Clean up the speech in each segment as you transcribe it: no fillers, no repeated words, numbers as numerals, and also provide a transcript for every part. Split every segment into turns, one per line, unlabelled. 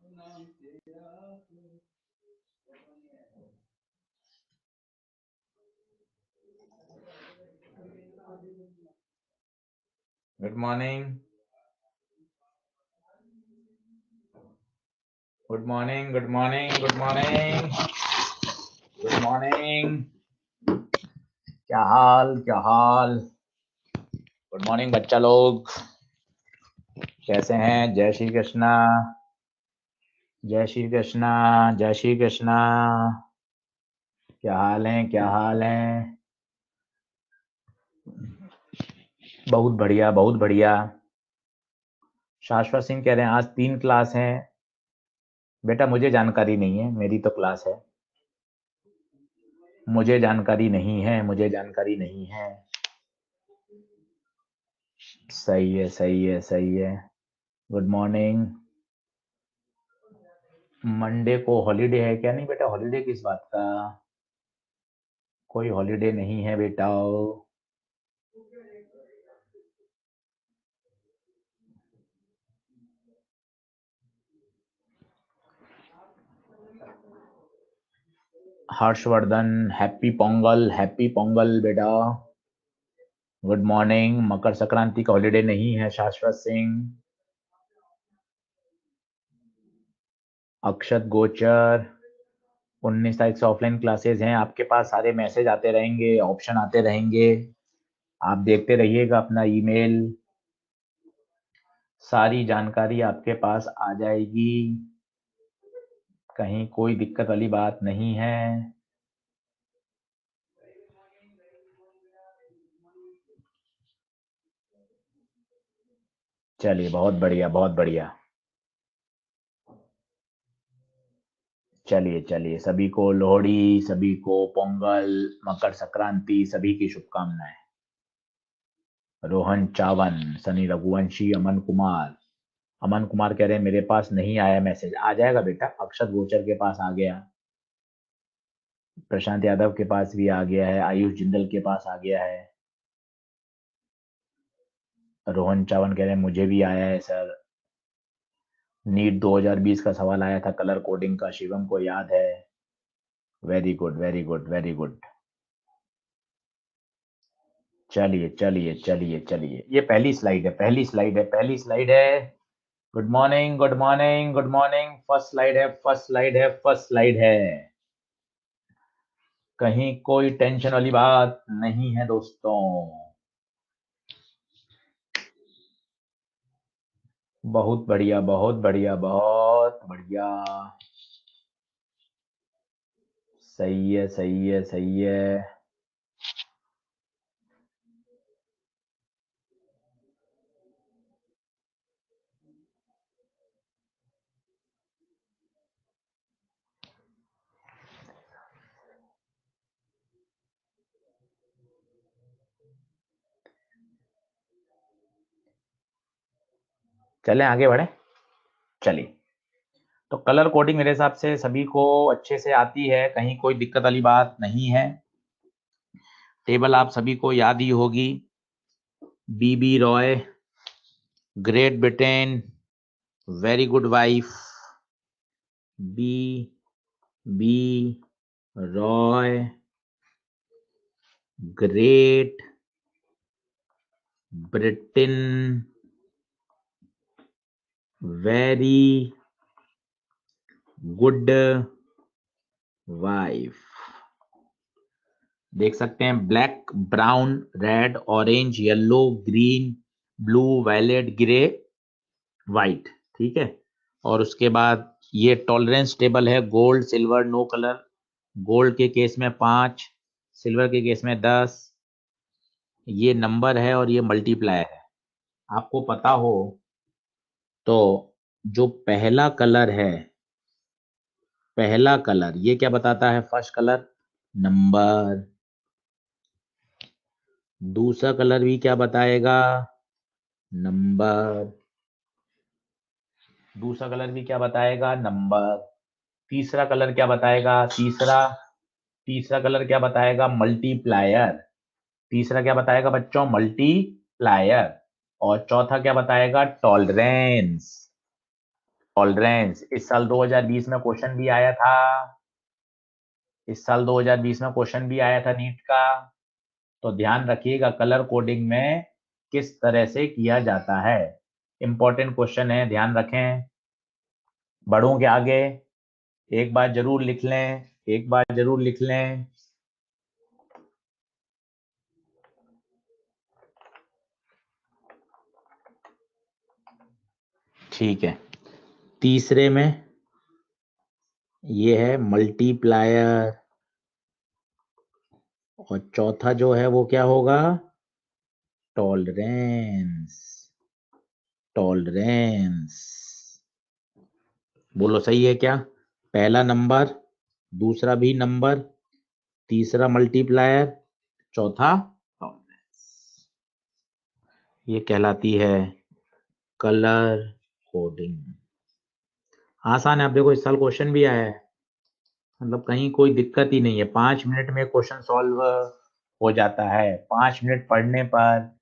Good morning, good morning, good morning, good morning, good morning. क्या हाल, क्या हाल? Good morning बच्चा लोग, कैसे हैं? जय श्री कृष्णा, जय श्री कृष्णा, जय श्री कृष्णा। क्या हाल है, क्या हाल है? बहुत बढ़िया, बहुत बढ़िया। शाश्वत सिंह कह रहे हैं आज 3 क्लास हैं। बेटा मुझे जानकारी नहीं है, मेरी तो क्लास है। मुझे जानकारी नहीं है, मुझे जानकारी नहीं है। सही है, सही है, सही है। Good morning. मंडे को हॉलीडे है क्या? नहीं बेटा, हॉलीडे किस बात का? कोई हॉलीडे नहीं है बेटा। हर्षवर्धन, हैप्पी पोंगल बेटा। Good morning. मकर संक्रांति का हॉलीडे नहीं है शाश्वत सिंह। अक्षत गोचर, 19 तारीख से ऑफलाइन क्लासेस हैं। आपके पास सारे मैसेज आते रहेंगे, ऑप्शन आते रहेंगे, आप देखते रहिएगा अपना ईमेल, सारी जानकारी आपके पास आ जाएगी। कहीं कोई दिक्कत वाली बात नहीं है। चलिए, बहुत बढ़िया, बहुत बढ़िया। चलिए चलिए, सभी को लोहड़ी, सभी को पोंगल, मकर संक्रांति, सभी की शुभकामनाएं। रोहन चावन, सनी रघुवंशी, अमन कुमार कह रहे हैं मेरे पास नहीं आया मैसेज। आ जाएगा बेटा, अक्षत गोचर के पास आ गया, प्रशांत यादव के पास भी आ गया है, आयुष जिंदल के पास आ गया है। रोहन चावन कह रहे हैं मुझे भी आया है सर। नीट 2020 का सवाल आया था कलर कोडिंग का, शिवम को याद है। Very good, very good, very good. चलिए चलिए चलिए चलिए, ये पहली स्लाइड है, पहली स्लाइड है, पहली स्लाइड है। Good morning, good morning, good morning. First slide है, फर्स्ट स्लाइड है, फर्स्ट स्लाइड है। कहीं कोई टेंशन वाली बात नहीं है दोस्तों। बहुत बढ़िया, बहुत बढ़िया, बहुत बढ़िया। सही है, सही है, सही है। चलें आगे बढ़े। चलिए, तो कलर कोडिंग मेरे हिसाब से सभी को अच्छे से आती है, कहीं कोई दिक्कत वाली बात नहीं है। टेबल आप सभी को याद ही होगी। BB Roy, great Britain, very good wife, B Roy, great Britain, very good wife. देख सकते हैं black, brown, red, orange, yellow, green, blue, violet, grey, white. ठीक है। और उसके बाद ये टॉलरेंस टेबल है, gold, silver, no colour. Gold के केस में 5, सिल्वर के केस में 10। ये नंबर है और ये मल्टीप्लाई है। आपको पता हो तो जो पहला कलर है, पहला कलर ये क्या बताता है? First colour number. दूसरा कलर भी क्या बताएगा? नंबर। दूसरा कलर भी क्या बताएगा? नंबर। तीसरा कलर क्या बताएगा? तीसरा कलर क्या बताएगा? मल्टीप्लायर। तीसरा क्या बताएगा बच्चों? मल्टीप्लायर। और चौथा क्या बताएगा? टॉलरेंस। टॉलरेंस। इस साल 2020 में क्वेश्चन भी आया था, इस साल 2020 में क्वेश्चन भी आया था नीट का। तो ध्यान रखिएगा कलर कोडिंग में किस तरह से किया जाता है, इंपॉर्टेंट क्वेश्चन है, ध्यान रखें। बढ़ूं के आगे, एक बार जरूर लिख लें, एक बार जरूर लिख लें। ठीक है, तीसरे में ये है मल्टीप्लायर, और चौथा जो है वो क्या होगा, टॉलरेंस। टॉलरेंस बोलो सही है क्या? पहला नंबर, दूसरा भी नंबर, तीसरा मल्टीप्लायर, चौथा टॉलरेंस। ये कहलाती है कलर कोडिंग। आसान है, आप देखो इस साल क्वेश्चन भी आया है, मतलब कहीं कोई दिक्कत ही नहीं है, 5 मिनट में क्वेश्चन सॉल्व हो जाता है। 5 मिनट पढ़ने पर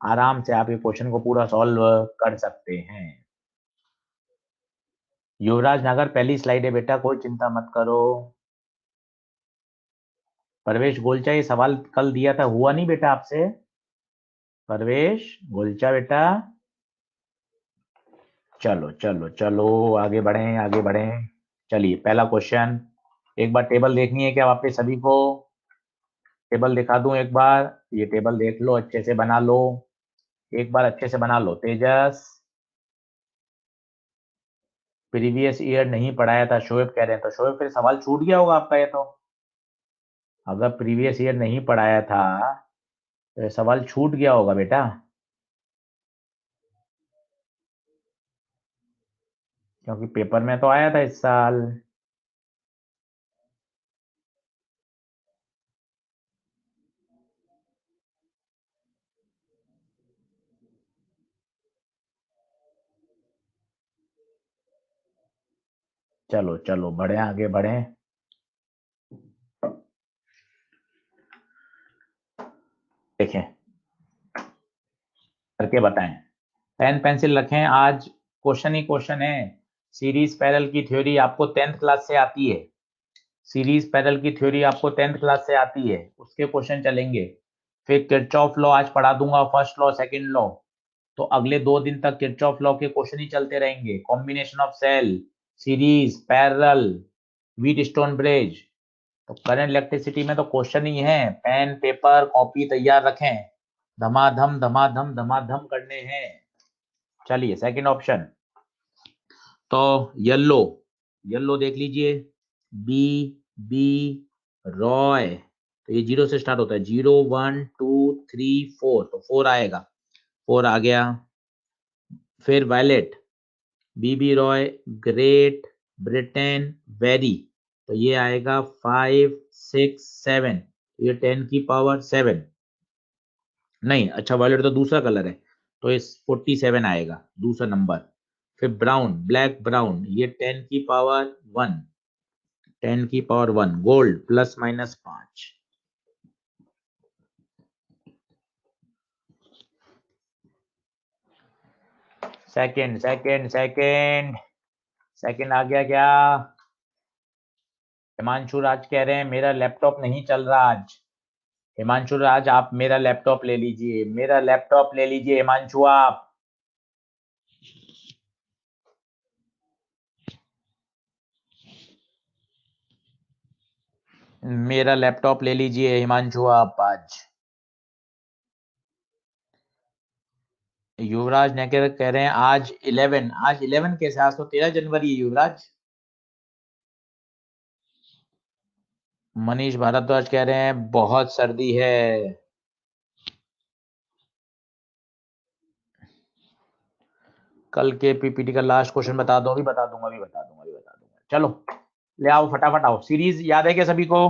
आराम से आप ये क्वेश्चन को पूरा सॉल्व कर सकते हैं। युवराज नगर पहली स्लाइड है बेटा, कोई चिंता मत करो। परवेश गोलचा, ये सवाल कल दिया था, हुआ नहीं बेटा आपसे? परवेश गोलचा बेटा, चलो चलो चलो आगे बढ़ें, आगे बढ़ें। चलिए पहला क्वेश्चन, एक बार टेबल देखनी है क्या वापस सभी को? टेबल दिखा दूं एक बार, ये टेबल देख लो, अच्छे से बना लो, एक बार अच्छे से बना लो। तेजस, प्रीवियस ईयर नहीं पढ़ाया था शोएब कह रहे हैं, तो शोएब फिर सवाल छूट गया होगा आपका ये तो। अगर प्रीवियस ईयर नहीं पढ़ाया था तो ये सवाल छूट गया होगा बेटा, क्योंकि पेपर में तो आया था इस साल। चलो चलो बढ़े, आगे बढ़े। देखें करके बताएं, पेन पेंसिल रखें, आज क्वेश्चन ही क्वेश्चन है। सीरीज पैरेलल की थ्योरी आपको 10th क्लास से आती है, सीरीज पैरेलल की थ्योरी आपको 10th क्लास से आती है, उसके क्वेश्चन चलेंगे। फिर किरचॉफ लॉ आज पढ़ा दूंगा, फर्स्ट लॉ सेकंड लॉ। तो अगले 2 दिन तक किरचॉफ लॉ के क्वेश्चन ही चलते रहेंगे, combination of cell, series parallel, Wheatstone bridge. तो करंट इलेक्ट्रिसिटी में तो क्वेश्चन ही है, पेन पेपर कॉपी तैयार रखें, धमाधम धमाधम धमाधम करने हैं। चलिए सेकंड ऑप्शन, तो येलो, येलो देख लीजिए, बी बी रॉय, तो ये 0 से स्टार्ट होता है, 0 1 2 3 4, तो 4 आएगा, 4 आ गया। फिर वायलेट, बीबी रॉय, ग्रेट ब्रिटेन, वेरी, तो ये आएगा 5 6 7, ये 10 की पावर 7, नहीं अच्छा वायलेट तो दूसरा कलर है, तो इस 47 आएगा दूसरा नंबर। फिर ब्राउन, ब्लैक ब्राउन, ये 10 की पावर 1, 10 की power 1, gold plus minus 5। Second second second second आ गया क्या? हिमांशु राज कह रहे हैं मेरा लैपटॉप नहीं चल रहा आज। हिमांशु राज आप मेरा लैपटॉप ले लीजिए, मेरा लैपटॉप ले लीजिए हिमांशु आप। मेरा लैपटॉप ले लीजिए हिमांशु आप आज। युवराज नेकर कह रहे हैं आज 11, आज 11 कैसे, आज तो 13 जनवरी है युवराज। मनीष भारद्वाज कह रहे हैं बहुत सर्दी है। कल के पीपीटी का लास्ट क्वेश्चन बता दो, अभी बता दूंगा, अभी बता दूंगा, अभी बता दूंगा। चलो ले आओ फटाफट आओ, सीरीज याद है क्या सभी को?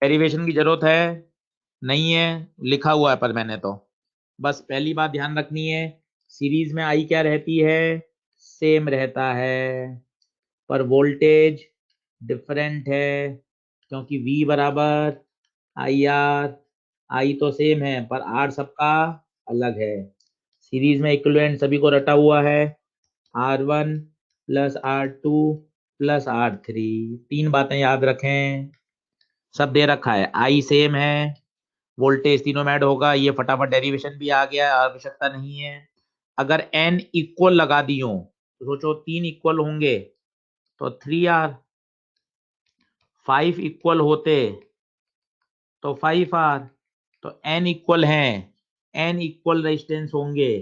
डेरिवेशन की जरूरत है? नहीं है, लिखा हुआ है पर मैंने तो। बस पहली बात ध्यान रखनी है, सीरीज में आई क्या रहती है, सेम रहता है, पर वोल्टेज डिफरेंट है, क्योंकि V बराबर IR, आई तो सेम है पर R सबका अलग है। सीरीज में इक्विवेलेंट सभी को रटा हुआ है, R1 plus R2 plus R3। 3 बातें याद रखें, सब दे रखा है, I सेम है, वोल्टेज तीनों में ऐड होगा, ये फटाफट डेरिवेशन भी आ गया, आवश्यकता नहीं है। अगर n इक्वल लगा दियो तो सोचो 3 इक्वल होंगे तो 3R, 5 इक्वल होते तो 5R, तो n इक्वल है, n इक्वल रेजिस्टेंस होंगे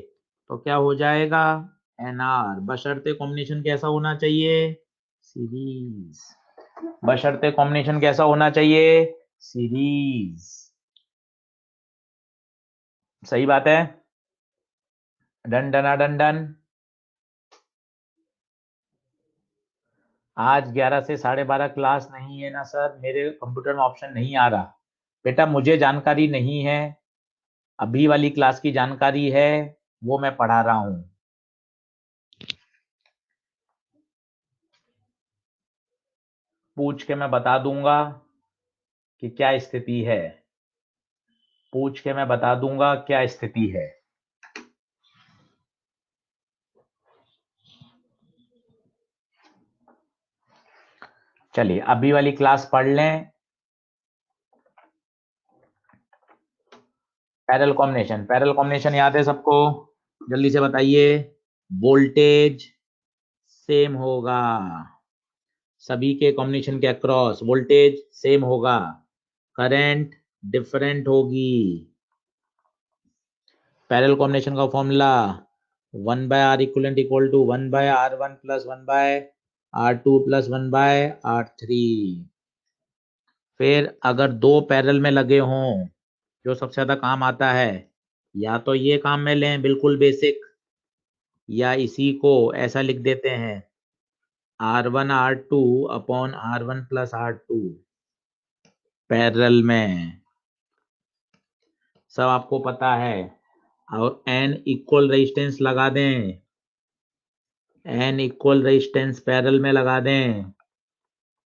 तो क्या हो जाएगा, NR। बशर्ते कॉम्बिनेशन कैसा होना चाहिए, सीरीज। बशर्ते कॉम्बिनेशन कैसा होना चाहिए, सीरीज। सही बात है, डन डना डन डन। आज 11 से 12:30 क्लास नहीं है ना सर, मेरे कंप्यूटर में ऑप्शन नहीं आ रहा। बेटा मुझे जानकारी नहीं है, अभी वाली क्लास की जानकारी है, वो मैं पढ़ा रहा हूं। पूछ के मैं बता दूंगा कि क्या स्थिति है, पूछ के मैं बता दूंगा क्या स्थिति है। चलिए अभी वाली क्लास पढ़ लें। पैरेलल कॉम्बिनेशन, पैरेलल कॉम्बिनेशन याद है सबको, जल्दी से बताइए। वोल्टेज सेम होगा, सभी के कॉम्बिनेशन के अक्रॉस वोल्टेज सेम होगा, करंट डिफरेंट होगी। पैरेलल कॉम्बिनेशन का formula 1/R equivalent equal to 1/R1 plus 1/R2 plus 1/R3। फिर अगर दो पैरेलल में लगे हों, जो सबसे ज्यादा काम आता है, या तो ये काम में लें बिल्कुल बेसिक, या इसी को ऐसा लिख देते हैं R1 R2 upon R1 plus R2 parallel में, सब आपको पता है। और n इक्वल रेजिस्टेंस लगा दें, n इक्वल रेजिस्टेंस पैरेलल में लगा दें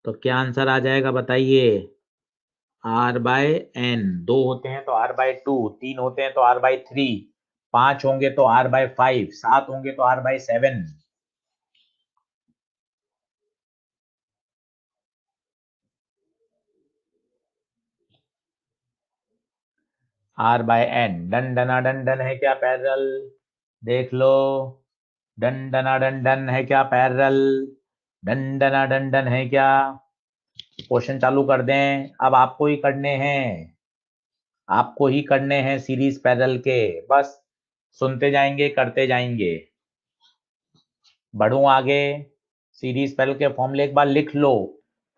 तो क्या आंसर आ जाएगा बताइए, R बाय n। 2 होते हैं तो R बाय 2, 3 होते हैं तो R बाय 3, 5 होंगे तो R बाय 5, 7 होंगे तो R by 7। R by n। डन डना डन डन है क्या पैरेलल, देख लो, डन डना डन डन है क्या पैरेलल, डन डना डन डन है क्या। क्वेश्चन चालू कर दें, अब आपको ही करने हैं, आपको ही करने हैं सीरीज पैरेलल के, बस सुनते जाएंगे करते जाएंगे। बढ़ूं आगे, सीरीज पैरेलल के फॉर्मूले एक बार लिख लो,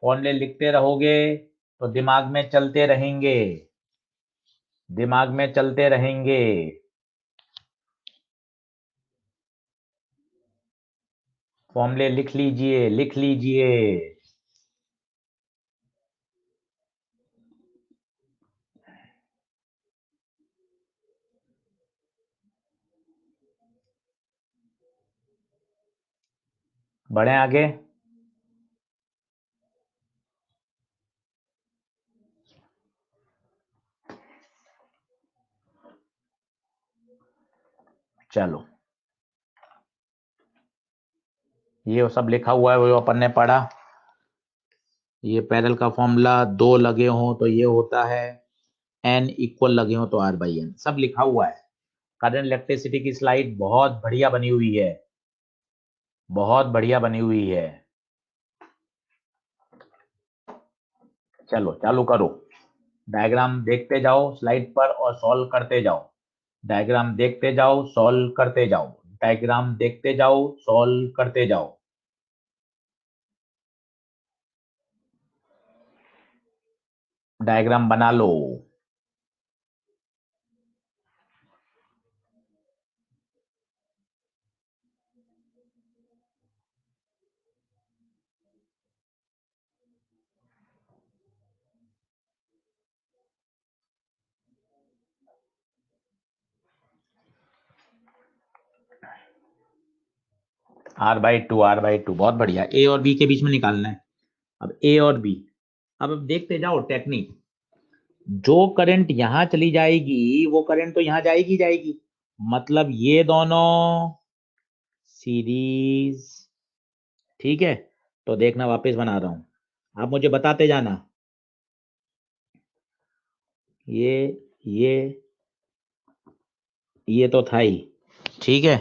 फॉर्मूले लिखते रहोगे तो दिमाग में चलते रहेंगे, दिमाग में चलते रहेंगे। फॉर्मूले लिख लीजिए, लिख लीजिए। बढ़े आगे, चलो ये सब लिखा हुआ है वो अपन ने पढ़ा। ये पैरेलल का फॉर्मूला, दो लगे हों तो ये होता है, n इक्वल लगे हों तो R बाई n, सब लिखा हुआ है। करंट इलेक्ट्रिसिटी की स्लाइड बहुत बढ़िया बनी हुई है, बहुत बढ़िया बनी हुई है। चलो चालू करो, डायग्राम देखते जाओ स्लाइड पर और सॉल्व करते जाओ, डायग्राम देखते जाओ सॉल्व करते जाओ, डायग्राम देखते जाओ सॉल्व करते जाओ। डायग्राम बना लो। R/2, R/2, बहुत बढ़िया। ए और बी के बीच में निकालना है, अब ए और बी। अब देखते जाओ टेक्निक, जो करंट यहां चली जाएगी वो करंट तो यहां जाएगी जाएगी, मतलब ये दोनों सीरीज। ठीक है, तो देखना वापस बना रहा हूं, आप मुझे बताते जाना। ये ये तो था ही। ठीक है,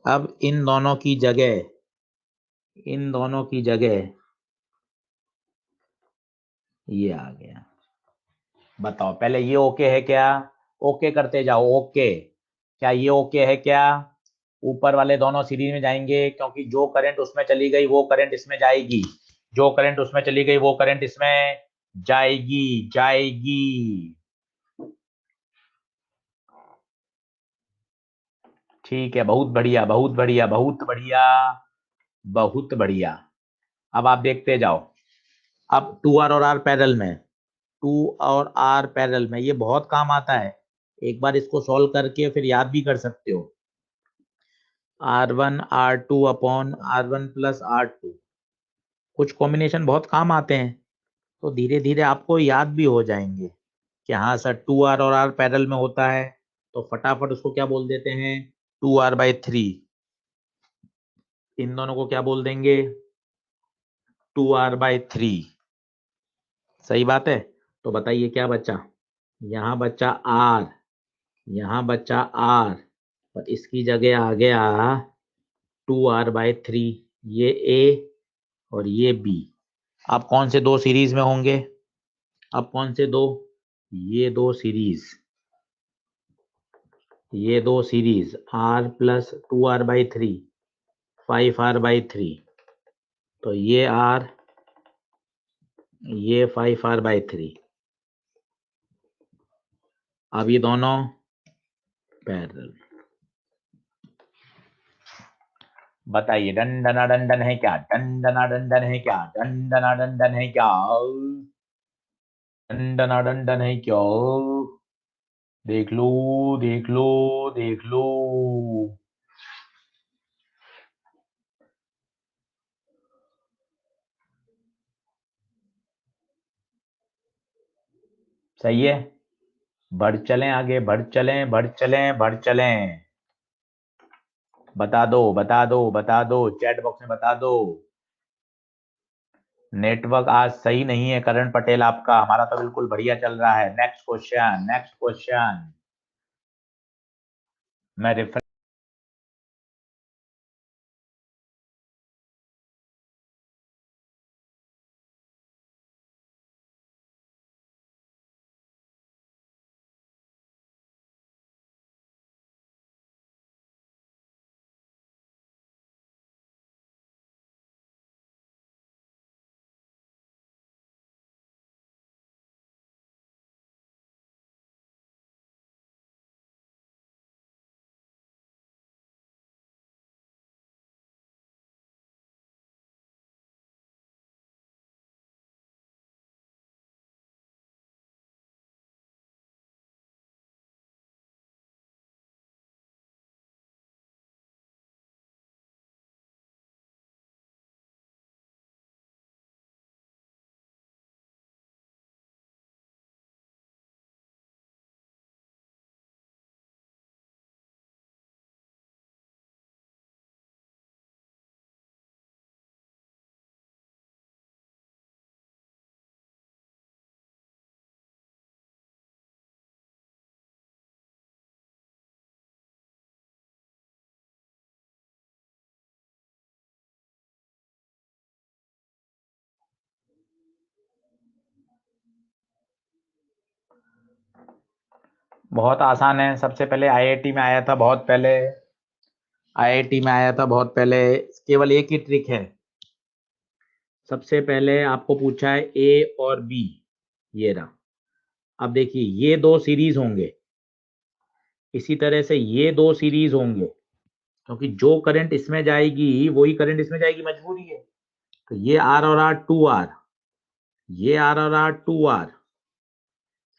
अब इन दोनों की जगह ये आ गया। बताओ पहले ये ओके है क्या? ओके करते जाओ। ओके, क्या ये ओके है क्या? ऊपर वाले दोनों सीरीज में जाएंगे, क्योंकि जो करंट उसमें चली गई वो करंट इसमें जाएगी, जो करंट उसमें चली गई वो करंट इसमें जाएगी। ठीक है, बहुत बढ़िया बहुत बढ़िया बहुत बढ़िया बहुत बढ़िया। अब आप देखते जाओ। अब 2R और R पैरेलल में, 2 और R पैरेलल में ये बहुत काम आता है। एक बार इसको सॉल्व करके फिर याद भी कर सकते हो। R1 R2 upon R1 plus R2, कुछ कॉम्बिनेशन बहुत काम आते हैं, तो धीरे धीरे आपको याद भी हो जाएंगे कि हाँ सर 2R और R पैरेलल में होता है, तो फटाफट उसको क्या बोल देते हैं? 2R/3। इन दोनों को क्या बोल देंगे? 2R/3। सही बात है। तो बताइए क्या बचा? यहाँ बचा R, यहाँ बचा R, और इसकी जगह आ गया 2R/3। ये A और ये B। अब कौन से दो सीरीज में होंगे? अब कौन से दो? ये दो series, R plus 2R/3, 5R/3। तो ये R, ये 5R/3। अब ये दोनों पैरेलल। बताइए डंडना डंडन है क्या? डंडना डंडन है क्या? डंडना डंडन है क्या? डंडना डंडन है क्या? देख लो देख लो देख लो। सही है, बढ़ चलें आगे, बढ़ चलें बढ़ चलें बढ़ चलें। बता दो बता दो बता दो, चैट बॉक्स में बता दो। नेटवर्क आज सही नहीं है करण पटेल आपका, हमारा तो बिल्कुल बढ़िया चल रहा है। Next question, next question. मैं रेफर। बहुत आसान है। सबसे पहले आईआईटी में आया था बहुत पहले, आईआईटी में आया था बहुत पहले। केवल एक ही ट्रिक है। सबसे पहले आपको पूछा है ए और बी, ये रहा। अब देखिए ये दो सीरीज होंगे, इसी तरह से ये दो सीरीज होंगे, क्योंकि जो करंट इसमें जाएगी वही करंट इसमें जाएगी, मजबूरी है। तो ये आर और आर 2R, ये आर और आर 2R,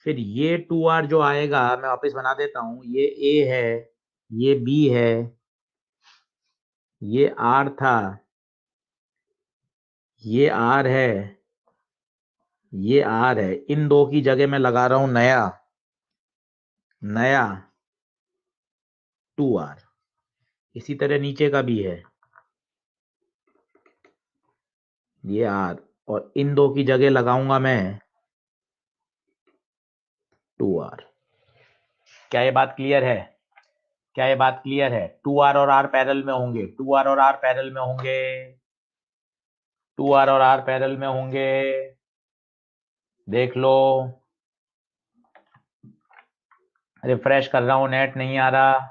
फिर ये 2R जो आएगा, मैं वापस बना देता हूं, ये A है, ये B है, ये R था, ये R है, ये R है। इन दो की जगह मैं लगा रहा हूं नया नया 2R। इसी तरह नीचे का भी है, ये आर, और इन दो की जगह लगाऊंगा मैं 2R। क्या ये बात क्लियर है? क्या ये बात क्लियर है? 2R और R पैरेलल में होंगे, 2R और R पैरेलल में होंगे, 2R और R पैरेलल में होंगे। देख लो, रिफ्रेश कर रहा हूं, नेट नहीं आ रहा।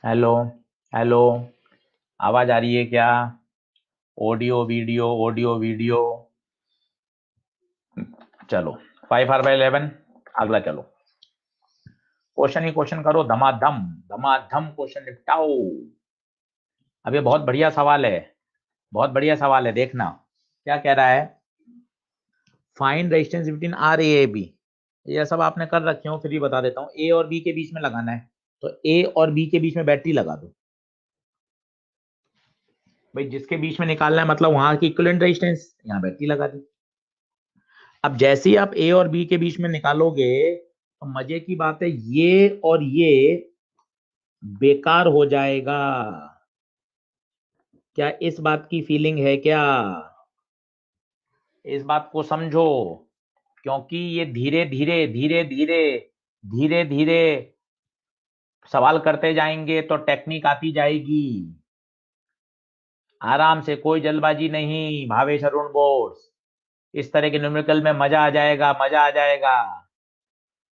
हेलो, हेलो, आवाज आ रही है क्या? Audio video, audio video. चलो 5R/11, अगला चलो। क्वेश्चन ही क्वेश्चन करो, धमाधम धमाधम क्वेश्चन निपटाओ। अब ये बहुत बढ़िया सवाल है, बहुत बढ़िया सवाल है, देखना क्या कह रहा है। Find resistance between R A B. ये सब आपने कर रखे हो, फिर भी बता देता हूँ। ए और बी के बीच में लगाना है, तो ए और बी के बीच में बैटरी लगा दो। भाई जिसके बीच में निकालना है, मतलब वहां की इक्विवेलेंट रेजिस्टेंस, यहाँ बैटरी लगा दी। अब जैसे ही आप ए और बी के बीच में निकालोगे, तो मजे की बात है, ये और ये बेकार हो जाएगा। क्या इस बात की फीलिंग है क्या? इस बात को समझो, क्योंकि ये धीरे धीरे धीरे धीरे धीरे धीरे सवाल करते जाएंगे तो टेक्निक आती जाएगी। आराम से, कोई जल्दबाजी नहीं भावेश अरुण बोस। इस तरह के न्यूमेरिकल में मजा आ जाएगा, मजा आ जाएगा।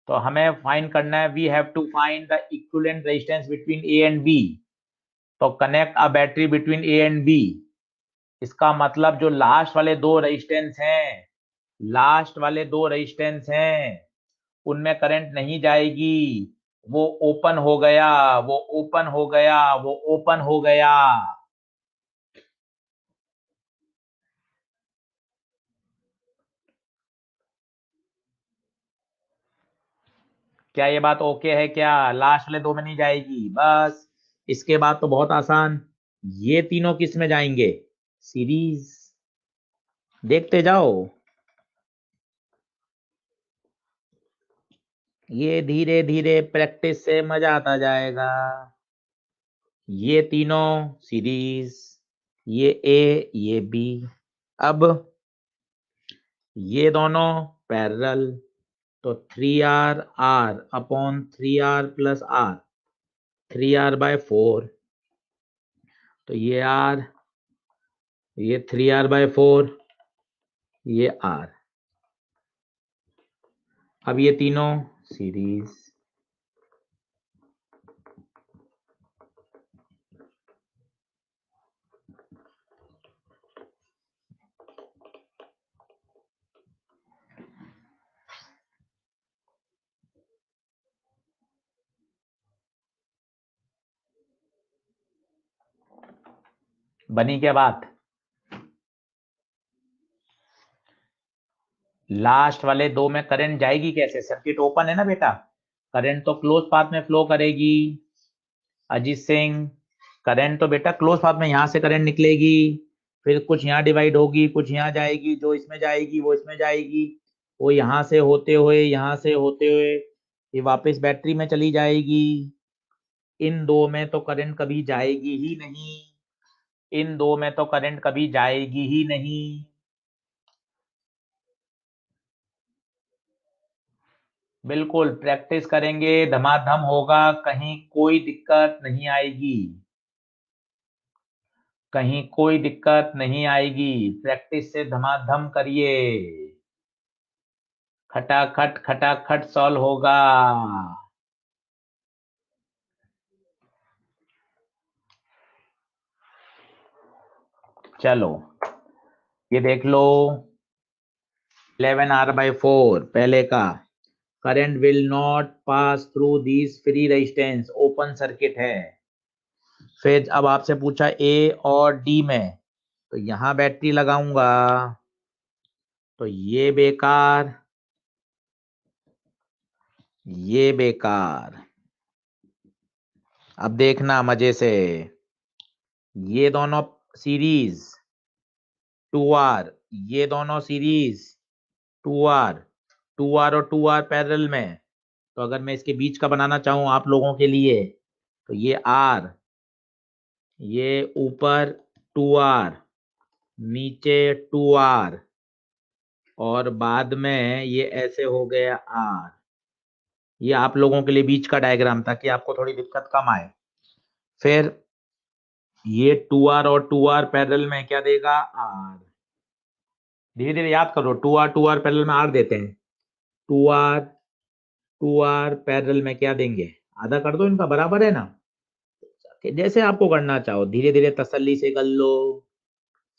तो हमें फाइंड करना है, we have to find the equivalent resistance between A and B. तो connect a battery between A and B. इसका मतलब जो लास्ट वाले दो रेजिस्टेंस हैं, लास्ट वाले दो रेजिस्टेंस हैं, उनमें करंट नहीं जाएगी। वो ओपन हो गया, वो ओपन हो गया, वो ओपन हो गया। क्या ये बात ओके है क्या? लास्ट वाले दो में नहीं जाएगी, बस। इसके बाद तो बहुत आसान, ये तीनों किस में जाएंगे? सीरीज। देखते जाओ, ये धीरे धीरे प्रैक्टिस से मजा आता जाएगा। ये तीनों सीरीज, ये ए ये बी। अब ये दोनों पैरेलल, तो 3R/R/3R+R, 3R/4। तो ये R, ये 3R/4, ये R। अब ये तीनों सीरीज। बनी क्या बात? लास्ट वाले दो में करंट जाएगी कैसे? सर्किट ओपन है ना बेटा, करंट तो क्लोज पाथ में फ्लो करेगी। अजीत सिंह, करंट तो बेटा क्लोज पाथ में यहाँ से करंट निकलेगी, फिर कुछ यहाँ डिवाइड होगी, कुछ यहाँ जाएगी, जो इसमें जाएगी वो इसमें जाएगी, वो यहाँ से होते हुए यहाँ से होते हुए ये वापस बैटरी में चली जाएगी। इन दो में तो करंट कभी जाएगी ही नहीं, इन दो में तो करंट कभी जाएगी ही नहीं। बिल्कुल प्रैक्टिस करेंगे, धमाधम होगा, कहीं कोई दिक्कत नहीं आएगी, कहीं कोई दिक्कत नहीं आएगी। प्रैक्टिस से धमाधम करिए, खटाखट खटाखट सॉल्व होगा। चलो ये देख लो, 11R/4 पहले का, current will not pass through this free resistance, open circuit है। फिर अब आपसे पूछा ए और डी में, तो यहां बैटरी लगाऊंगा, तो ये बेकार, ये बेकार। अब देखना मजे से, ये दोनों सीरीज 2R, ये दोनों सीरीज 2R, 2R और 2R पैरेलल में। तो अगर मैं इसके बीच का बनाना चाहूं आप लोगों के लिए, तो ये R, ये ऊपर 2R, नीचे 2R, और बाद में ये ऐसे हो गया R। ये आप लोगों के लिए बीच का डायग्राम, ताकि आपको थोड़ी दिक्कत कम आए। फिर ये 2R और 2R पैरेलल में क्या देगा? R। धीरे धीरे याद करो, 2R पैरेलल में R देते हैं, 2R 2R पैरेलल में क्या देंगे? आधा कर दो इनका, बराबर है ना? जैसे आपको करना चाहो, धीरे धीरे तसल्ली से कर लो,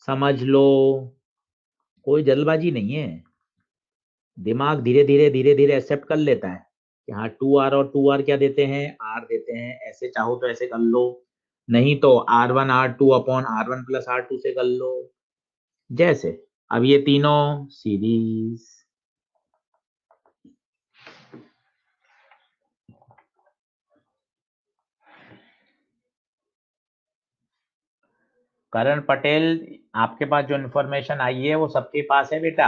समझ लो, कोई जल्दबाजी नहीं है। दिमाग धीरे धीरे एक्सेप्ट कर लेता है कि हाँ 2R और 2R क्या देते हैं? R देते हैं। ऐसे चाहो तो ऐसे कर लो, नहीं तो R1 R2 upon R1 plus R2 से कर लो, जैसे। अब ये तीनों सीरीज, करण पटेल, आपके पास जो इन्फॉर्मेशन आई है वो सबके पास है बेटा।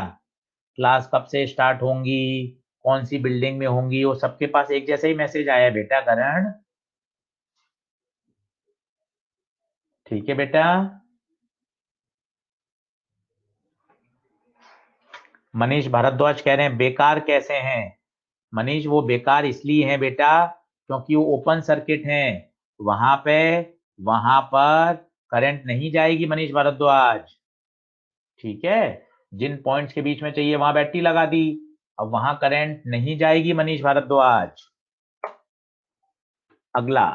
क्लास कब से स्टार्ट होंगी, कौन सी बिल्डिंग में होंगी, वो सबके पास एक जैसे ही मैसेज आया है बेटा करण। ठीक है बेटा। मनीष भारद्वाज कह रहे हैं बेकार कैसे हैं? मनीष वो बेकार इसलिए हैं बेटा क्योंकि वो ओपन सर्किट हैं, वहां पे, वहां पर करंट नहीं जाएगी मनीष भारद्वाज। ठीक है, जिन पॉइंट्स के बीच में चाहिए वहां बैटरी लगा दी, अब वहां करंट नहीं जाएगी मनीष भारद्वाज। अगला,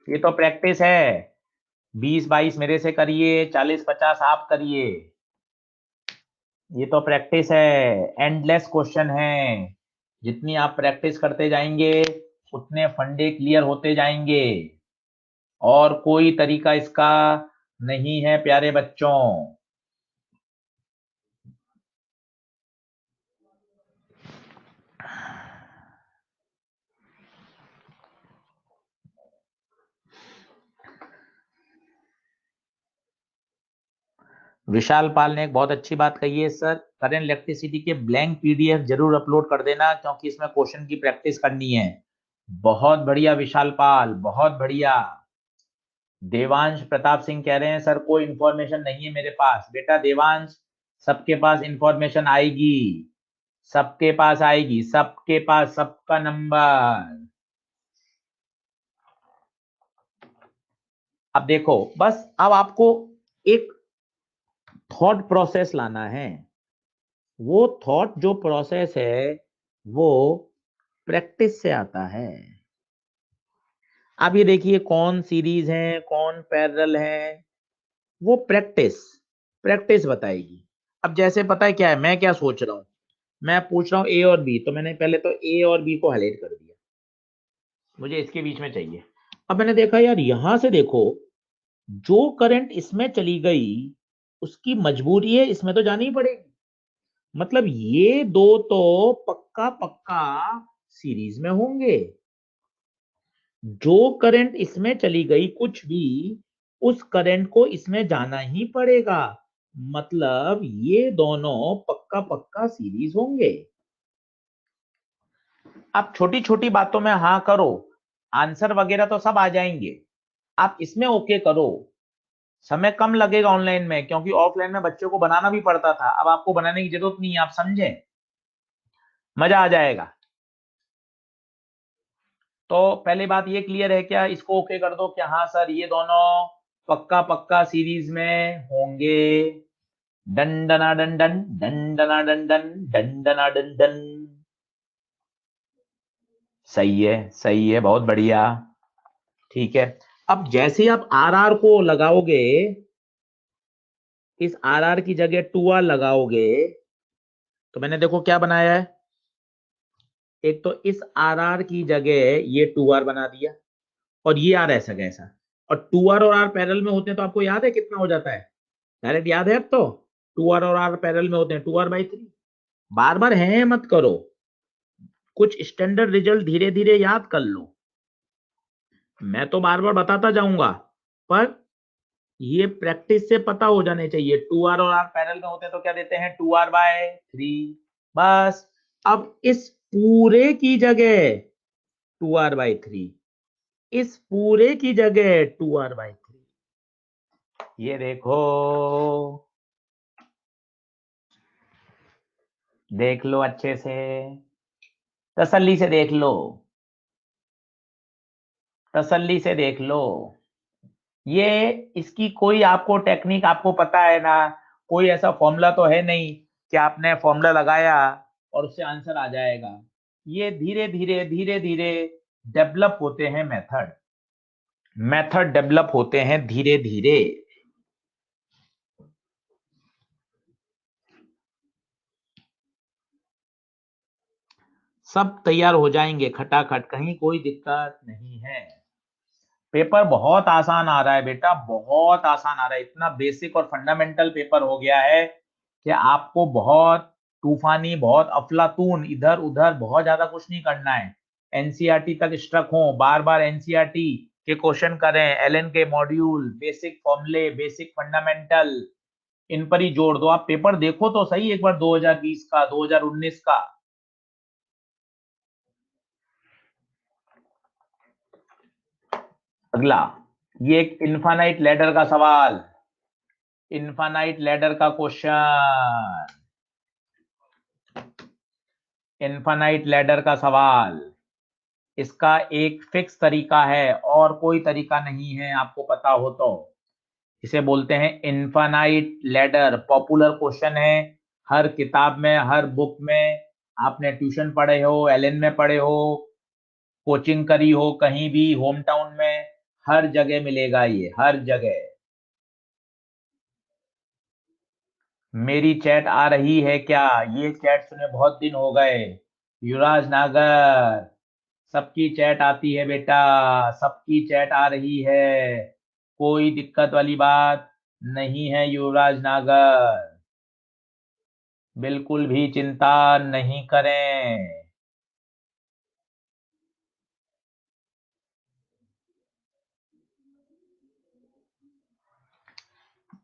ये तो प्रैक्टिस है, 20-22 मेरे से करिए, 40-50 आप करिए, ये तो प्रैक्टिस है, एंडलेस क्वेश्चन है। जितनी आप प्रैक्टिस करते जाएंगे उतने फंडे क्लियर होते जाएंगे, और कोई तरीका इसका नहीं है प्यारे बच्चों। विशाल पाल ने एक बहुत अच्छी बात कही है, सर करंट इलेक्ट्रिसिटी के ब्लैंक पीडीएफ जरूर अपलोड कर देना, क्योंकि इसमें क्वेश्चन की प्रैक्टिस करनी है। बहुत बढ़िया विशाल पाल, बहुत बढ़िया। देवांश प्रताप सिंह कह रहे हैं सर कोई इंफॉर्मेशन नहीं है मेरे पास। बेटा देवांश, सबके पास इंफॉर्मेशन आएगी, सबके पास आएगी, सबके पास सबका नंबर। अब देखो बस, अब आपको एक थॉट प्रोसेस लाना है, वो थॉट जो प्रोसेस है वो प्रैक्टिस से आता है। अब ये देखिए कौन सीरीज है कौन पैरेलल है, वो प्रैक्टिस, प्रैक्टिस बताएगी। अब जैसे पता है क्या है, मैं क्या सोच रहा हूं, मैं पूछ रहा हूं ए और बी, तो मैंने पहले तो ए और बी को हाईलाइट कर दिया, मुझे इसके बीच में चाहिए। अब मैंने देखा यार यहां से देखो, जो करंट इसमें चली गई उसकी मजबूरी है इसमें तो जानी ही पड़ेगी। मतलब ये दो तो पक्का पक्का सीरीज में होंगे। जो करंट इसमें चली गई कुछ भी, उस करंट को इसमें जाना ही पड़ेगा। मतलब ये दोनों पक्का पक्का सीरीज होंगे। आप छोटी छोटी बातों में हाँ करो, आंसर वगैरह तो सब आ जाएंगे। आप इसमें ओके करो। समय कम लगेगा ऑनलाइन में, क्योंकि ऑफलाइन में बच्चों को बनाना भी पड़ता था। अब आपको बनाने की जरूरत नहीं है, आप समझें, मजा आ जाएगा। तो पहली बात ये क्लियर है क्या? इसको ओके कर दो क्या? हाँ सर, ये दोनों पक्का पक्का सीरीज में होंगे। डंडना डंडन डंडना डंडन डंडना डंडन। सही है, बहुत बढ़िया। ठीक है, अब जैसे ही आप आर आर को लगाओगे, इस आर आर की जगह टू आर लगाओगे, तो मैंने देखो क्या बनाया है। एक तो इस आर आर की जगह ये टू आर बना दिया, और ये आर ऐसा कैसा। और टू आर और आर पैरेलल में होते हैं तो आपको याद है कितना हो जाता है? डायरेक्ट याद है अब तो। टू आर और आर पैरेलल में होते हैं, 2r/3। बार बार है मत करो, कुछ स्टैंडर्ड रिजल्ट धीरे धीरे याद कर लो। मैं तो बार बार बताता जाऊंगा, पर ये प्रैक्टिस से पता हो जाने चाहिए। 2r और r पैरेलल में होते हैं तो क्या देते हैं? 2r/3। बस। अब इस पूरे की जगह 2r/3, इस पूरे की जगह 2r/3। ये देखो, देख लो अच्छे से, तसल्ली से देख लो, तसल्ली से देख लो। ये इसकी कोई आपको टेक्निक आपको पता है ना? कोई ऐसा फॉर्मूला तो है नहीं कि आपने फॉर्मूला लगाया और उससे आंसर आ जाएगा। ये धीरे धीरे धीरे धीरे डेवलप होते हैं मेथड। मेथड डेवलप होते हैं धीरे धीरे। सब तैयार हो जाएंगे खटाखट, कहीं कोई दिक्कत नहीं है। पेपर बहुत आसान आ रहा है बेटा, बहुत आसान आ रहा है। इतना बेसिक और फंडामेंटल पेपर हो गया है कि आपको बहुत तूफानी, बहुत अफलातून, इधर उधर बहुत ज्यादा कुछ नहीं करना है। एनसीईआरटी तक स्ट्रक हो, बार बार एनसीईआरटी के क्वेश्चन करें, एलएन के मॉड्यूल, बेसिक फॉर्मूले, बेसिक फंडामेंटल, इन पर ही जोड़ दो। आप पेपर देखो तो सही एक बार, 2020 का, 2019 का। अगला, ये एक इनफाइनाइट लैडर का सवाल, इनफाइनाइट लैडर का क्वेश्चन, इनफाइनाइट लैडर का सवाल। इसका एक फिक्स तरीका है और कोई तरीका नहीं है, आपको पता हो तो। इसे बोलते हैं इनफाइनाइट लैडर। पॉपुलर क्वेश्चन है, हर किताब में, हर बुक में। आपने ट्यूशन पढ़े हो, एलएन में पढ़े हो, कोचिंग करी हो, कहीं भी होम टाउन में, हर जगह मिलेगा ये, हर जगह। मेरी चैट आ रही है क्या? ये चैट सुने बहुत दिन हो गए। युवराज नागर, सबकी चैट आती है बेटा, सबकी चैट आ रही है, कोई दिक्कत वाली बात नहीं है युवराज नागर, बिल्कुल भी चिंता नहीं करें।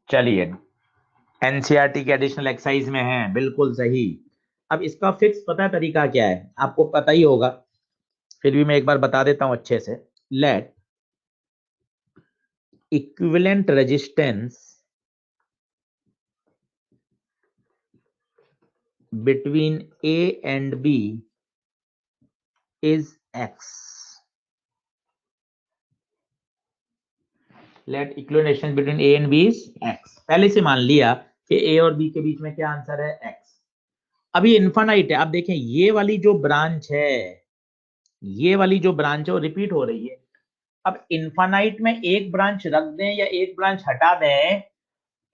चलिए, एनसीईआरटी के एडिशनल एक्सरसाइज में है, बिल्कुल सही। अब इसका फिक्स पता है तरीका क्या है? आपको पता ही होगा, फिर भी मैं एक बार बता देता हूं अच्छे से। Let equivalent resistance between A and B is X. Let equivalent resistance between A and B is X. पहले से मान लिया कि A और B के बीच में क्या आंसर है? X। अब ये इनफाइनाइट है। आप देखें, ये वाली जो ब्रांच है, ये वाली जो ब्रांच है वो रिपीट हो रही है। अब इनफाइनाइट में एक ब्रांच रख दें या एक ब्रांच हटा दें,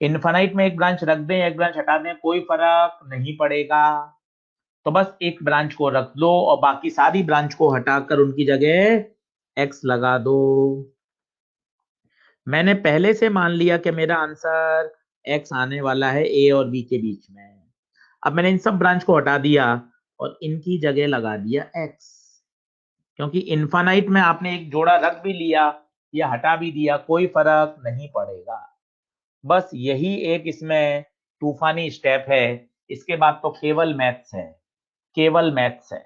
इनफाइनाइट में एक ब्रांच रख दें या एक ब्रांच हटा दें, कोई फर्क नहीं पड़ेगा। तो बस एक ब्रांच को रख दो और बाकी सारी ब्रांच को हटाकर उनकी जगह एक्स लगा दो। मैंने पहले से मान लिया कि मेरा आंसर x आने वाला है a और b के बीच में। अब मैंने इन सब ब्रांच को हटा दिया और इनकी जगह लगा दिया x, क्योंकि इनफाइनाइट में आपने एक जोड़ा रख भी लिया या हटा भी दिया, कोई फर्क नहीं पड़ेगा। बस यही एक इसमें तूफानी स्टेप है, इसके बाद तो केवल मैथ्स है, केवल मैथ्स है।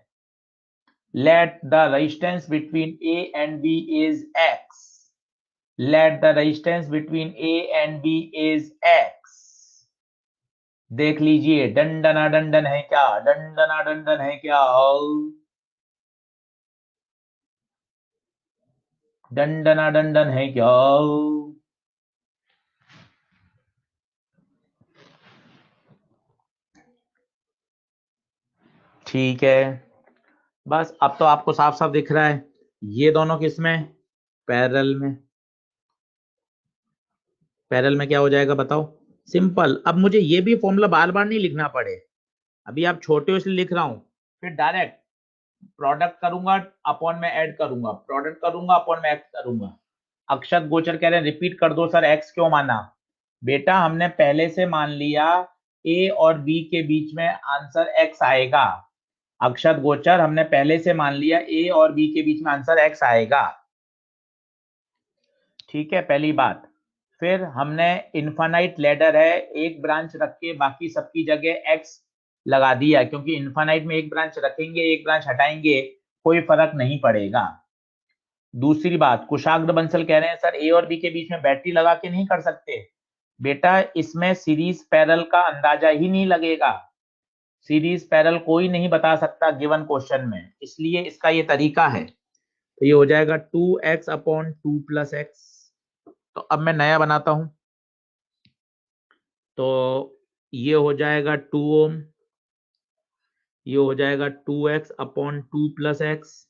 Let the resistance between a and b is x. Let the resistance between A and B is X. देख लीजिए, डंडना डंडन है क्या, डंडना डंडन है क्या, डंडना डंडन है क्या। ठीक है, बस अब तो आपको साफ साफ दिख रहा है, ये दोनों किसमें, पैरेलल में। पैरेलल में क्या हो जाएगा बताओ, सिंपल। अब मुझे ये भी फॉर्मूला बार बार नहीं लिखना पड़े, अभी आप छोटे हो इसलिए लिख रहा हूं, फिर डायरेक्ट प्रोडक्ट करूंगा अपॉन में ऐड करूंगा, प्रोडक्ट करूंगा अपॉन में ऐड करूंगा। अक्षत गोचर कह रहे हैं रिपीट कर दो सर, एक्स क्यों माना। बेटा हमने पहले से मान लिया ए और बी के बीच में आंसर एक्स आएगा। अक्षत गोचर हमने पहले से मान लिया ए और बी के बीच में आंसर एक्स आएगा, ठीक है, पहली बात। फिर हमने इनफाइनाइट लैडर है, एक ब्रांच रख के बाकी सबकी जगह एक्स लगा दिया, क्योंकि इनफाइनाइट में एक ब्रांच रखेंगे एक ब्रांच हटाएंगे कोई फर्क नहीं पड़ेगा। दूसरी बात, कुशाग्र बंसल कह रहे हैं सर ए और बी के बीच में बैटरी लगा के नहीं कर सकते। बेटा इसमें सीरीज पैरेलल का अंदाजा ही नहीं लगेगा, सीरीज पैरेलल कोई नहीं बता सकता गिवन क्वेश्चन में, इसलिए इसका ये तरीका है। तो ये हो जाएगा 2x अपॉन 2 प्लस एक्स। तो अब मैं नया बनाता हूं, तो ये हो जाएगा 2 ओम, ये हो जाएगा 2x अपॉन 2 प्लस एक्स,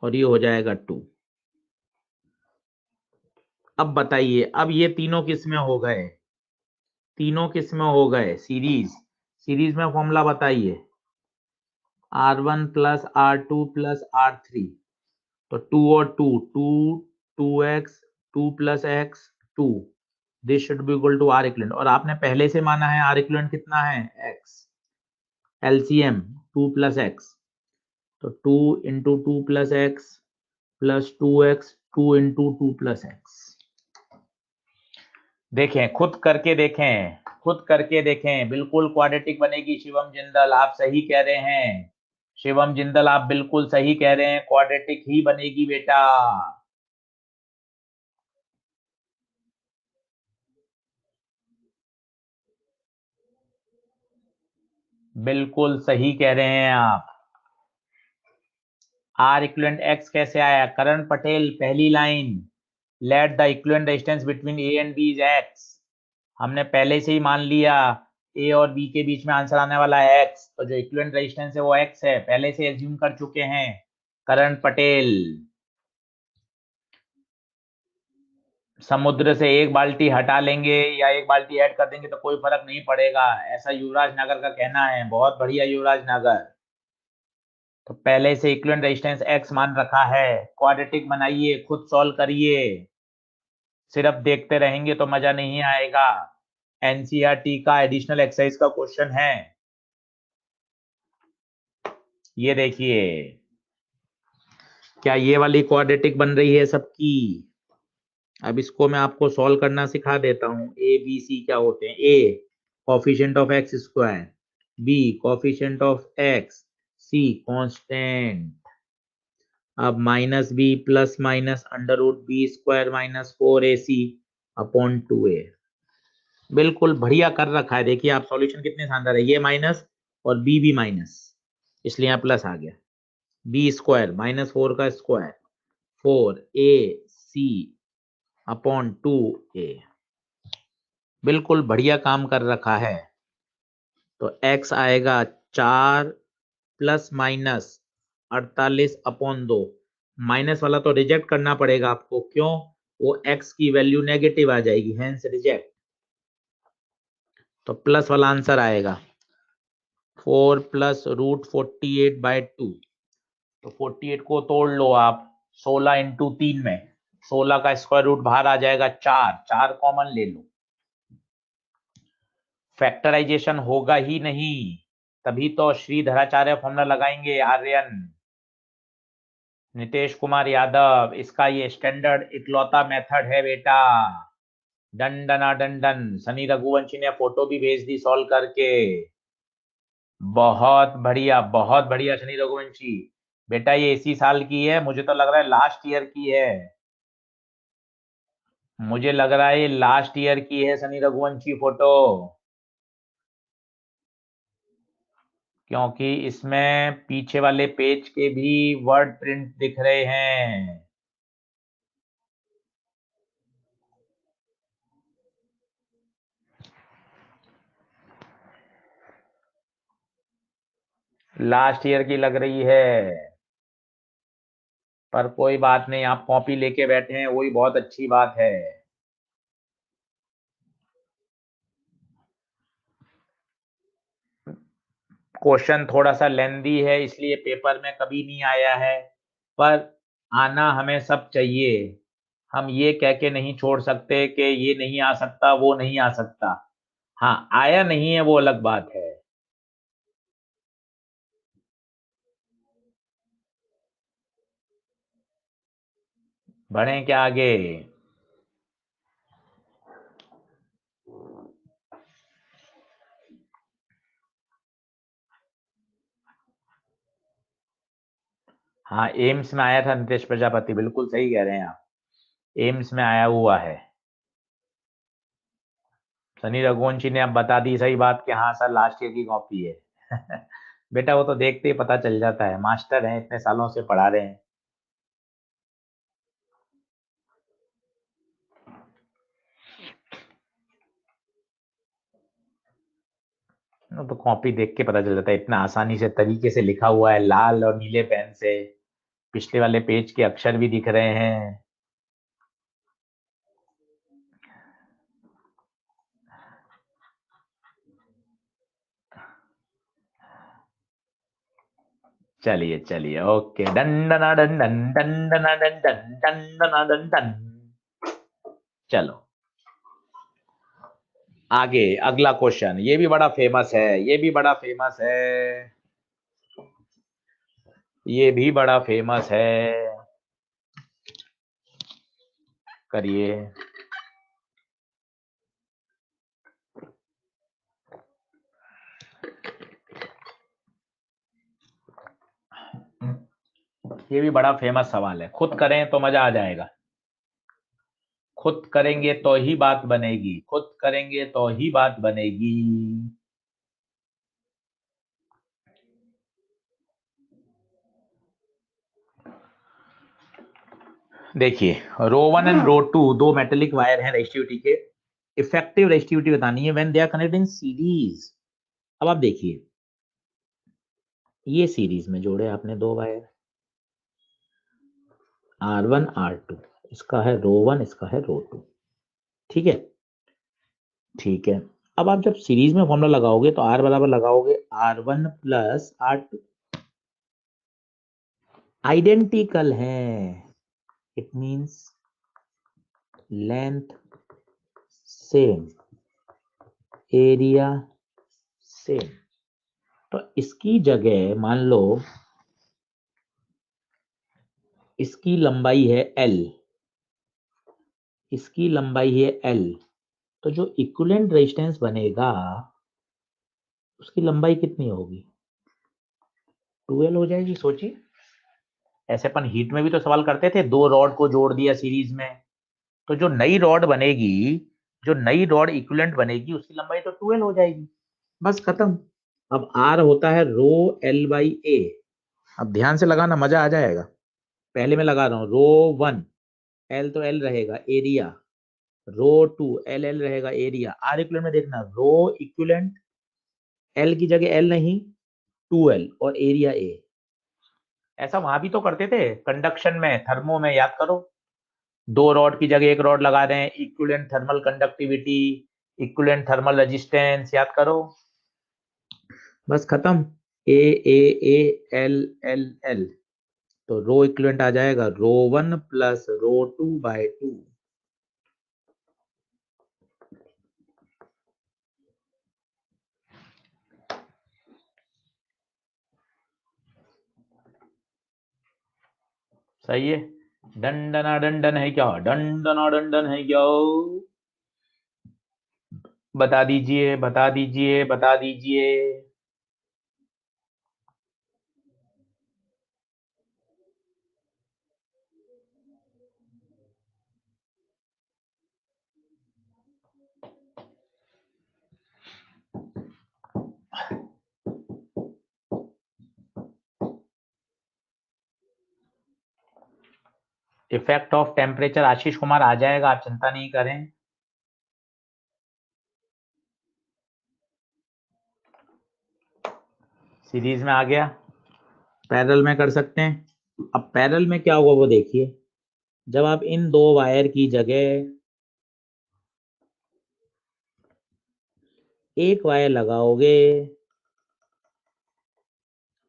और ये हो जाएगा 2। अब बताइए, अब ये तीनों किस में हो गए, तीनों किस में हो गए, सीरीज। सीरीज में फॉर्मूला बताइए, R1 plus R2 plus R3, तो 2 और 2, 2 2x 2 plus x 2, this should be equal to R equivalent. और आपने पहले से माना है आर इक्विवेलेंट कितना है, x, एलसीएम 2 प्लस एक्स, तो 2 into 2 plus x plus 2x 2 into 2 plus x. देखें, खुद करके देखें, खुद करके देखें, बिल्कुल क्वाड्रेटिक बनेगी। शिवम जिंदल आप सही कह रहे हैं, शिवम जिंदल आप बिल्कुल सही कह रहे हैं, क्वाड्रेटिक ही बनेगी बेटा, बिल्कुल सही कह रहे हैं आप। आर इक्विवेलेंट एक्स कैसे आया, करण पटेल पहली line, let the equivalent resistance between A and B is x. हमने पहले से ही मान लिया ए और बी के बीच में आंसर आने वाला है एक्स, तो जो इक्विवेलेंट रेजिस्टेंस है वो एक्स है, पहले से एज्यूम कर चुके हैं करण पटेल। समुद्र से एक बाल्टी हटा लेंगे या एक बाल्टी ऐड कर देंगे तो कोई फर्क नहीं पड़ेगा, ऐसा युवराज नगर का कहना है। बहुत बढ़िया युवराज नगर। तो पहले से इक्विवेलेंट रेजिस्टेंस एक्स मान रखा है, क्वाड्रेटिक बनाइए, खुद सॉल्व करिए, सिर्फ देखते रहेंगे तो मजा नहीं आएगा। एनसीईआरटी का एडिशनल एक्सरसाइज का क्वेश्चन है, ये देखिए, क्या ये वाली क्वाड्रेटिक बन रही है सबकी। अब इसको मैं आपको सॉल्व करना सिखा देता हूं। ए बी सी क्या होते हैं, A coefficient of X square, B coefficient of X, C constant. अब minus B plus minus under root B square minus 4ac upon 2a। बिल्कुल बढ़िया कर रखा है, देखिए आप, सॉल्यूशन कितने शानदार है, ये माइनस और बी भी माइनस, इसलिए यहाँ प्लस आ गया, बी स्क्वायर माइनस 4 का स्क्वायर 4ac अपॉन 2a। बिल्कुल बढ़िया काम कर रखा है। तो x आएगा 4 प्लस माइनस 48 अपॉन 2, माइनस वाला तो रिजेक्ट करना पड़ेगा आपको, क्यों, वो x की वैल्यू नेगेटिव आ जाएगी, हेंस रिजेक्ट। तो प्लस वाला आंसर आएगा 4 प्लस रूट 48 बाई 2। तो 48 को तोड़ लो आप 16 इंटू 3 में, 16 का स्क्वायर रूट बाहर आ जाएगा 4, 4 कॉमन ले लो। फैक्टराइजेशन होगा ही नहीं, तभी तो श्रीधराचार्य फॉर्मूला लगाएंगे। आर्यन, नीतीश कुमार यादव, इसका ये स्टैंडर्ड इकलौता मेथड है बेटा। डन डना डन डन। सनी रघुवंशी ने फोटो भी भेज दी सॉल्व करके। बहुत बढ़िया शनि रघुवंशी। बेटा ये इसी साल की है, मुझे तो लग रहा है लास्ट ईयर की है। मुझे लग रहा है ये लास्ट ईयर की है शनि रघुवंशी फोटो, क्योंकि इसमें पीछे वाले पेज के भी वर्ड प्रिंट दिख रहे हैं। लास्ट ईयर की लग रही है, पर कोई बात नहीं, आप कॉपी लेके बैठे हैं वही बहुत अच्छी बात है। क्वेश्चन थोड़ा सा लेंदी है, इसलिए पेपर में कभी नहीं आया है, पर आना हमें सब चाहिए। हम ये कह के नहीं छोड़ सकते कि ये नहीं आ सकता, वो नहीं आ सकता। हाँ, आया नहीं है वो अलग बात है। बढ़े क्या आगे? हाँ, एम्स में आया था नीतीश प्रजापति, बिल्कुल सही कह रहे हैं आप, एम्स में आया हुआ है। सनी रघुवंशी ने अब बता दी सही बात कि हाँ सर लास्ट ईयर की कॉपी है। बेटा वो तो देखते ही पता चल जाता है, मास्टर हैं, इतने सालों से पढ़ा रहे हैं। वो तो कॉपी देख के पता चल जाता है, इतना आसानी से तरीके से लिखा हुआ है लाल और नीले पेन से। पिछले वाले पेज के अक्षर भी दिख रहे हैं। चलिए चलिए, ओके, डन डना डन डन डन डना डन डन डन डना डन डन। चलो आगे, अगला क्वेश्चन, ये भी बड़ा फेमस है, ये भी बड़ा फेमस है, ये भी बड़ा फेमस है। करिए। ये भी बड़ा फेमस सवाल है, खुद करें तो मजा आ जाएगा। खुद करेंगे तो ही बात बनेगी, खुद करेंगे तो ही बात बनेगी। देखिए, row one and row two दो मेटेलिक वायर हैं रेजिस्टिविटी के। इफेक्टिव रेजिस्टिविटी बतानी है when they are connected in series. अब आप देखिए, ये सीरीज में जोड़े आपने दो वायर, R1 R2, इसका है रो वन, इसका है रो टू। ठीक है, ठीक है। अब आप जब सीरीज में फॉर्मूला लगाओगे तो R बराबर लगाओगे R1 प्लस R2, आइडेंटिकल है, it means length same, area same. तो इसकी जगह मान लो इसकी लंबाई है L, इसकी लंबाई है L, तो जो इक्विवेलेंट रेजिस्टेंस बनेगा उसकी लंबाई कितनी होगी? 2L हो जाएगी। सोचिए, ऐसे अपन हीट में भी तो सवाल करते थे, दो रॉड को जोड़ दिया सीरीज में, तो जो नई रॉड बनेगी, जो नई रॉड इक्विवेलेंट बनेगी, उसकी लंबाई तो 2L हो जाएगी। बस खत्म। अब R होता है रो L बाई ए। अब ध्यान से लगाना, मजा आ जाएगा। पहले मैं लगा रहा हूं, रो वन L तो L रहेगा एरिया, रो टू L रहेगा एरिया, R इक्विवेलेंट में देखना, रो इक्विवेलेंट L की जगह L नहीं 2L और एरिया A। ऐसा वहां भी तो करते थे कंडक्शन में, थर्मो में, याद करो। दो रॉड की जगह एक रॉड लगा रहे हैं, equivalent thermal conductivity, equivalent thermal resistance, याद करो। बस खत्म। ए ए ए एल एल एल। तो रो इक्विवेलेंट आ जाएगा रो 1 प्लस रो 2/2। सही है। डंडना डंडन है क्या? डंडना डंडन है क्या? बता दीजिए, बता दीजिए, बता दीजिए। Effect of temperature Ashish Kumar आ जाएगा, आप चिंता नहीं करें। सीरीज में आ गया, पैरेलल में कर सकते हैं। अब पैरेलल में क्या होगा वो देखिए, जब आप इन दो वायर की जगह एक वायर लगाओगे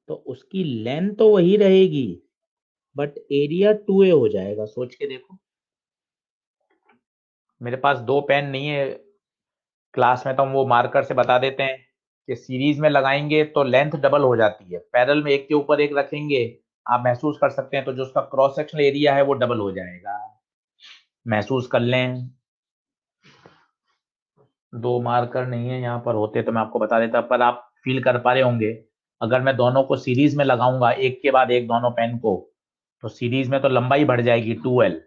तो उसकी लेंथ तो वही रहेगी, बट एरिया 2a हो जाएगा। सोच के देखो, मेरे पास दो पेन नहीं है क्लास में, तो हम वो मार्कर से बता देते हैं कि सीरीज में लगाएंगे तो लेंथ डबल हो जाती है, पैरेलल में एक के ऊपर एक रखेंगे, आप महसूस कर सकते हैं, तो जो उसका क्रॉस सेक्शनल एरिया है वो डबल हो जाएगा। महसूस कर लें। दो मार्कर नहीं है यहाँ पर, होते तो मैं आपको बता देता, पर आप फील कर पा रहे होंगे। अगर मैं दोनों को सीरीज में लगाऊंगा एक के बाद एक दोनों पेन को, तो सीरीज में तो लंबाई बढ़ जाएगी 2l,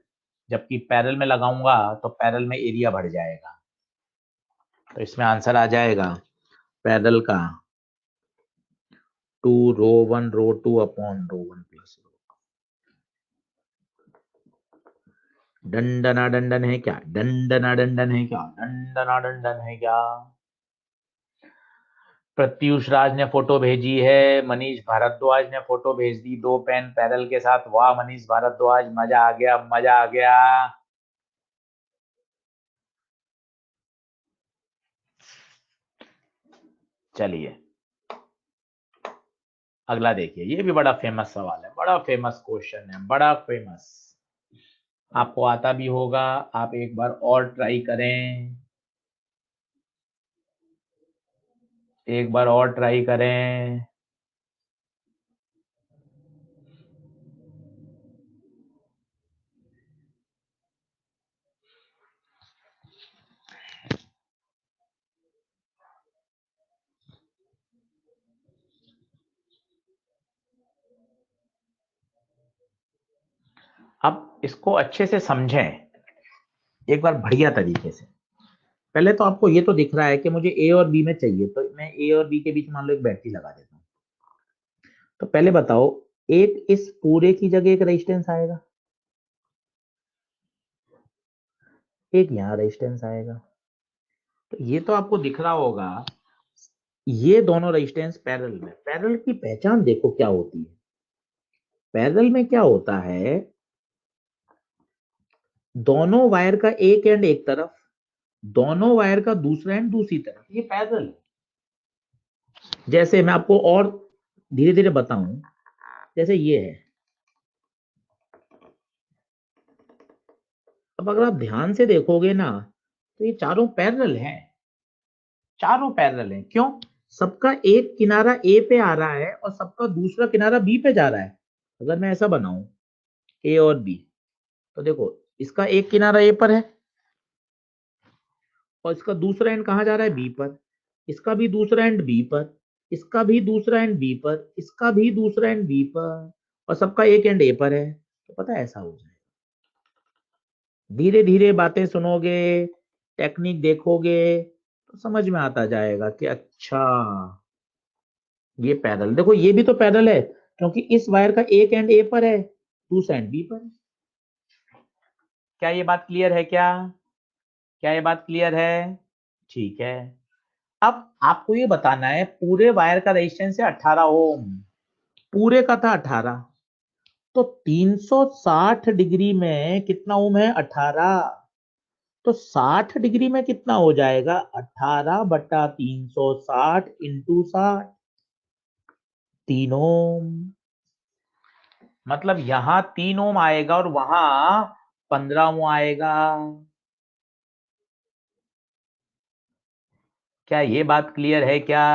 जबकि पैरेलल में लगाऊंगा तो पैरेलल में एरिया बढ़ जाएगा। तो इसमें आंसर आ जाएगा पैरेलल का 2 रो 1 रो 2 अपॉन रो 1 प्लस रो। डंडना डंडन है क्या? डंडना डंडन है क्या? डंडना डंडन है क्या? प्रत्युष राज ने फोटो भेजी है, मनीष भारद्वाज ने फोटो भेज दी, दो पेन पैरेलल के साथ। वाह मनीष भारद्वाज, मजा आ गया, मजा आ गया। चलिए अगला देखिए, ये भी बड़ा फेमस सवाल है, बड़ा फेमस क्वेश्चन है, बड़ा फेमस। आपको आता भी होगा, आप एक बार और ट्राई करें, एक बार और ट्राई करें। अब इसको अच्छे से समझें एक बार बढ़िया तरीके से। पहले तो आपको ये तो दिख रहा है कि मुझे ए और बी में चाहिए, तो मैं ए और बी के बीच मान लो एक बैटरी लगा देता हूँ। तो पहले बताओ, एक इस पूरे की जगह एक रेजिस्टेंस आएगा, एक यहाँ रेजिस्टेंस आएगा। तो ये तो आपको दिख रहा होगा, ये दोनों रेजिस्टेंस पैरेलल में। पैरेलल की पहचान देखो क्या होती है। पैरेलल में क्या होता है, दोनों वायर का एक एंड एक तरफ, दोनों वायर का दूसरा एंड दूसरी तरफ, ये पैरेलल है। जैसे मैं आपको और धीरे धीरे बताऊं, जैसे ये है। अब अगर आप ध्यान से देखोगे ना, तो ये चारों पैरेलल हैं, चारों पैरेलल हैं। क्यों? सबका एक किनारा ए पे आ रहा है और सबका दूसरा किनारा बी पे जा रहा है। अगर मैं ऐसा बनाऊं ए और बी, तो देखो इसका एक किनारा ए पर है और इसका दूसरा एंड कहाँ जा रहा है? बी पर। इसका भी दूसरा एंड बी पर, इसका भी दूसरा एंड बी पर, इसका भी दूसरा एंड बी पर, और सबका एक एंड ए पर है। तो पता है ऐसा हो जाए, धीरे धीरे बातें सुनोगे, टेक्निक देखोगे, तो समझ में आता जाएगा कि अच्छा ये पैरेलल। देखो ये भी तो पैरेलल है, क्योंकि इस वायर का एक एंड ए पर है, दूसरा एंड बी पर है। क्या ये बात क्लियर है क्या? क्या ये बात क्लियर है? ठीक है। अब आपको ये बताना है, पूरे वायर का रेजिस्टेंस है 18 ओम, पूरे का था 18, तो 360 डिग्री में कितना ओम है? 18। तो 60 डिग्री में कितना हो जाएगा? 18/360 इंटू 60, 3 ओम। मतलब यहां 3 ओम आएगा और वहां 15 ओम आएगा। क्या ये बात क्लियर है क्या?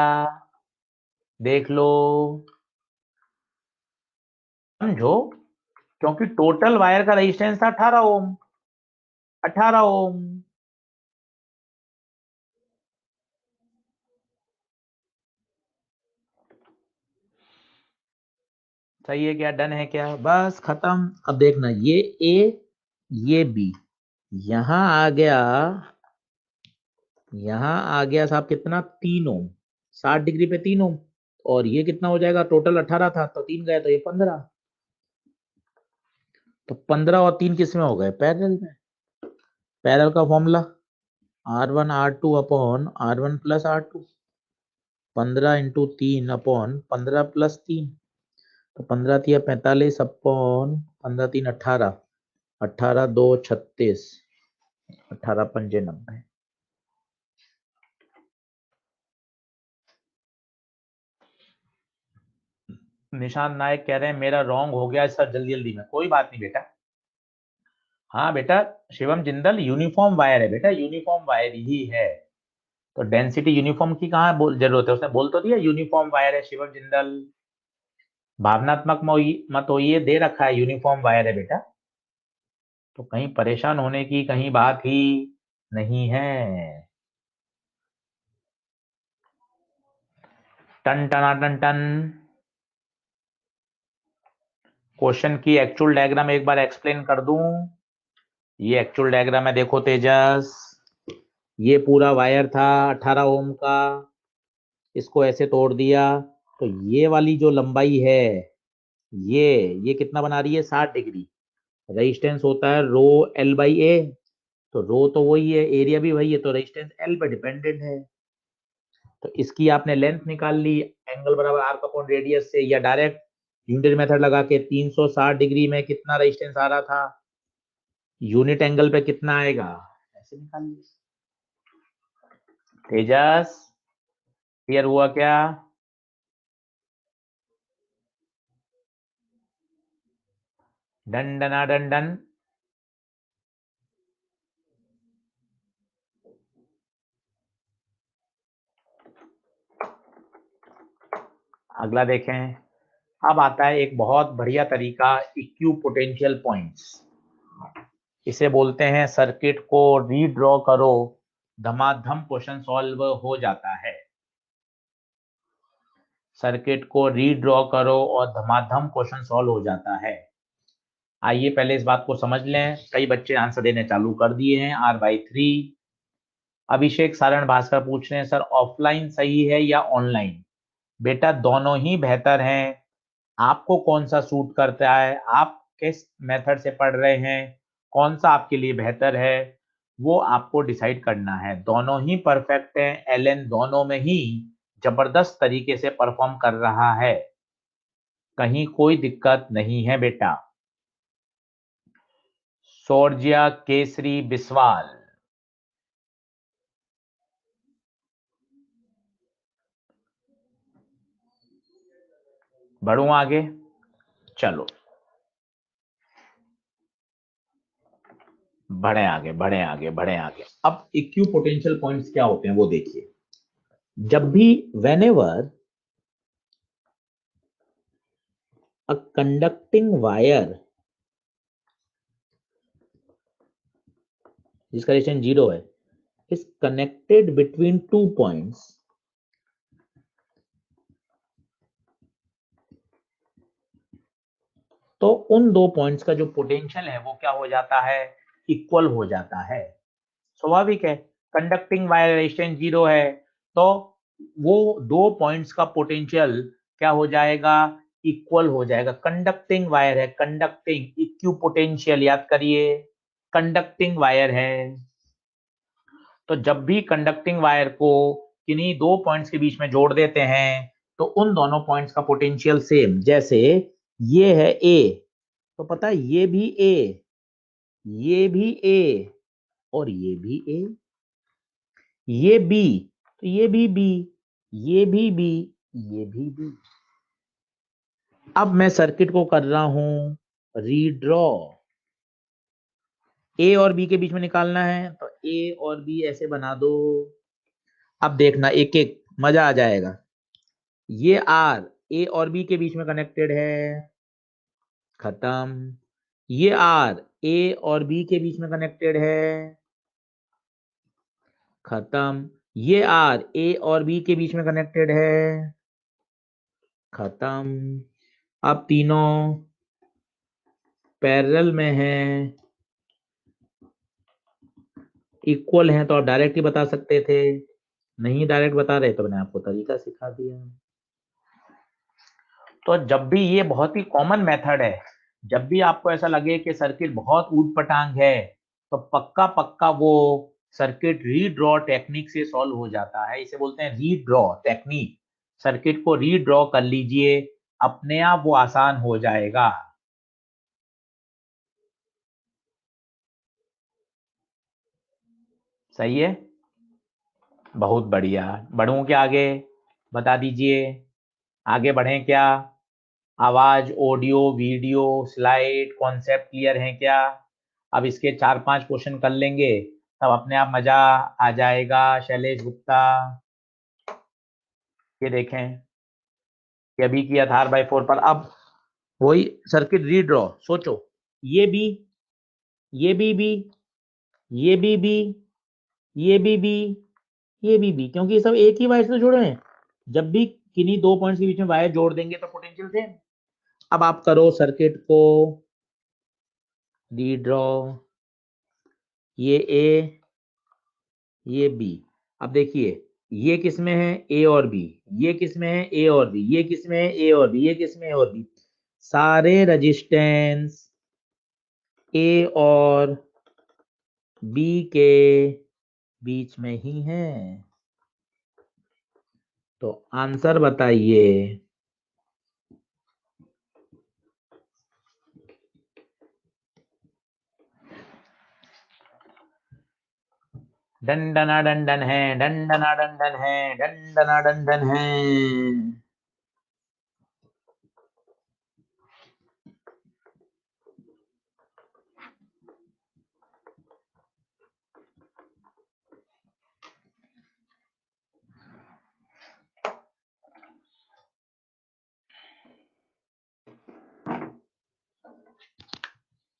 देख लो, समझो। क्योंकि टोटल वायर का रेजिस्टेंस था 18 ओम, 18 ओम। सही है क्या? डन है क्या? बस खत्म। अब देखना, ये ए, ये बी, यहां आ गया, यहां आ गया साहब कितना? 3 ओम, 60 डिग्री पे 3 ओम। और ये कितना हो जाएगा? टोटल 18 था तो 3 गए तो ये 15। तो 15 और 3 किस में हो गए? पैरेलल में। पैरेलल का formula R1 R2 upon R1 plus R2, 15 × 3 upon 15 + 3। तो 15 × 3 = 45 अपॉन 15 × 3 = 18, 18 × 2 = 36, 18 × 5 = 90। निशांत नायक कह रहे हैं मेरा रॉन्ग हो गया सर, जल्दी जल्दी में। कोई बात नहीं बेटा। हाँ बेटा, शिवम जिंदल यूनिफॉर्म वायर है बेटा, यूनिफॉर्म वायर ही है। तो डेंसिटी यूनिफॉर्म की कहाँ जरूरत है? उसने बोल तो दिया यूनिफॉर्म वायर है शिवम जिंदल। भावनात्मक मत होइए, दे रखा है यूनिफॉर्म वायर है बेटा। तो कहीं परेशान होने की कहीं बात ही नहीं है। टन टना टन टन। क्वेश्चन की एक्चुअल डायग्राम एक बार एक्सप्लेन कर दूं। ये एक्चुअल डायग्राम है, देखो तेजस। ये पूरा वायर था 18 ओम का, इसको ऐसे तोड़ दिया। तो ये वाली जो लंबाई है, ये कितना बना रही है? 60 डिग्री। रेजिस्टेंस होता है रो L/A। तो रो तो वही है, एरिया भी वही है, तो रेजिस्टेंस L पे डिपेंडेंट है। तो इसकी आपने लेंथ निकाल ली, एंगल बराबर आर्क अपॉन रेडियस से, या डायरेक्ट यूनिट मेथड लगा के 360 डिग्री में कितना रेजिस्टेंस आ रहा था, यूनिट एंगल पे कितना आएगा, ऐसे निकाल ली। तेजस, क्लियर हुआ क्या? डन डना डन डन। अगला देखें। अब आता है एक बहुत बढ़िया तरीका, इक्यू पोटेंशियल पॉइंट्स। इसे बोलते हैं सर्किट को रीड्रॉ करो, धमाधम क्वेश्चन सॉल्व हो जाता है। सर्किट को रीड्रॉ करो और धमाधम क्वेश्चन सॉल्व हो जाता है। आइए पहले इस बात को समझ लें। कई बच्चे आंसर देने चालू कर दिए हैं। R/3। अभिषेक सारण भास्कर पूछ रहे हैं सर ऑफलाइन सही है या ऑनलाइन? बेटा दोनों ही बेहतर हैं। आपको कौन सा सूट करता है, आप किस मेथड से पढ़ रहे हैं, कौन सा आपके लिए बेहतर है, वो आपको डिसाइड करना है। दोनों ही परफेक्ट हैं। एलन दोनों में ही जबरदस्त तरीके से परफॉर्म कर रहा है, कहीं कोई दिक्कत नहीं है बेटा। सौर्या केसरी बिस्वाल। बढ़ूं आगे? चलो बढ़े आगे, बढ़े आगे, बढ़े आगे। अब इक्यू पोटेंशियल पॉइंट्स क्या होते हैं वो देखिए। जब भी whenever a conducting wire जिसका रेजिस्टेंस 0 है is connected between 2 points, तो उन 2 पॉइंट्स का जो पोटेंशियल है वो क्या हो जाता है? इक्वल हो जाता है। स्वाभाविक है, कंडक्टिंग वायर रेजिस्टेंस 0 है, तो वो 2 पॉइंट्स का पोटेंशियल क्या हो जाएगा? इक्वल हो जाएगा। कंडक्टिंग वायर है, कंडक्टिंग, इक्यू पोटेंशियल याद करिए, कंडक्टिंग वायर है। तो जब भी कंडक्टिंग वायर को किन्हीं 2 पॉइंट्स के बीच में जोड़ देते हैं, तो उन दोनों पॉइंट्स का पोटेंशियल सेम। जैसे ये है ए, तो पता है ये भी ए, ये भी ए, और ये भी ए। ये बी, तो ये भी बी, ये भी बी, ये भी बी। अब मैं सर्किट को कर रहा हूं रीड्रॉ। ए और बी के बीच में निकालना है तो ए और बी ऐसे बना दो। अब देखना एक एक मजा आ जाएगा। ये आर ए और बी के बीच में कनेक्टेड है, खत्म। ये आर ए और बी के बीच में कनेक्टेड है, खत्म। ये आर ए और बी के बीच में कनेक्टेड है, खत्म। अब तीनों पैरेलल में हैं, इक्वल हैं, तो आप डायरेक्ट ही बता सकते थे। नहीं डायरेक्ट बता रहे तो मैंने आपको तरीका सिखा दिया। तो जब भी, ये बहुत ही कॉमन मेथड है, जब भी आपको ऐसा लगे कि सर्किट बहुत ऊट पटांग है तो पक्का पक्का वो सर्किट रीड्रॉ टेक्निक से सॉल्व हो जाता है। इसे बोलते हैं रीड्रॉ टेक्निक। सर्किट को रीड्रॉ कर लीजिए, अपने आप वो आसान हो जाएगा। सही है, बहुत बढ़िया। बढ़ूं क्या आगे, बता दीजिए। आगे बढ़ें क्या? आवाज, audio, video, slide, concept clear है क्या? अब इसके 4-5 क्वेश्चन कर लेंगे तब अपने आप मजा आ जाएगा। शैलेश गुप्ता, ये देखें, ये अभी किया था R/4 पर। अब वही सर्किट रीड्रॉ, सोचो, ये भी, ये भी, ये भी, ये भी, ये भी, क्योंकि ये सब एक ही वायर से जुड़े हैं। जब भी किन्हीं दो पॉइंट्स के बीच में वायर जोड़ देंगे तो पोटेंशियल सेम। अब आप करो सर्किट को रीड्रॉ, ये ए, ये बी। अब देखिए, ये किस में है, ए और बी। ये किस में है, ए और बी। ये किस में है, ए और बी। ये किस में है, ए और बी। सारे रजिस्टेंस ए और बी के बीच में ही हैं। तो आंसर बताइए। डंडना डंडन है, डंडना डंडन है, डंडना डंडन है।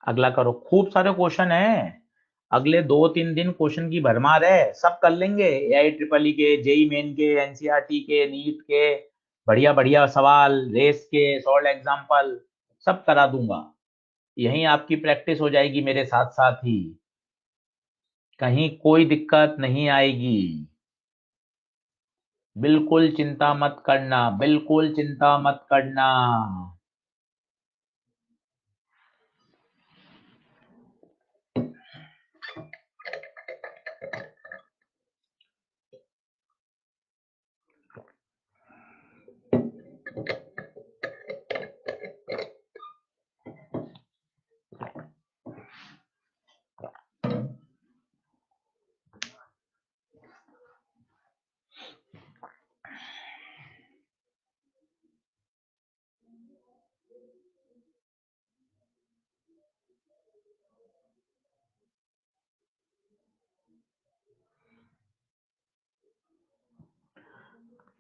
अगला करो, खूब सारे क्वेश्चन हैं। अगले 2-3 दिन क्वेश्चन की भरमार है, सब कर लेंगे। AI EEE के, जेई मेन के, NCERT के, नीट के, बढ़िया बढ़िया सवाल, रेस के, सॉल्व एग्जाम्पल, सब करा दूंगा। यहीं आपकी प्रैक्टिस हो जाएगी मेरे साथ साथ ही, कहीं कोई दिक्कत नहीं आएगी। बिल्कुल चिंता मत करना, बिल्कुल चिंता मत करना।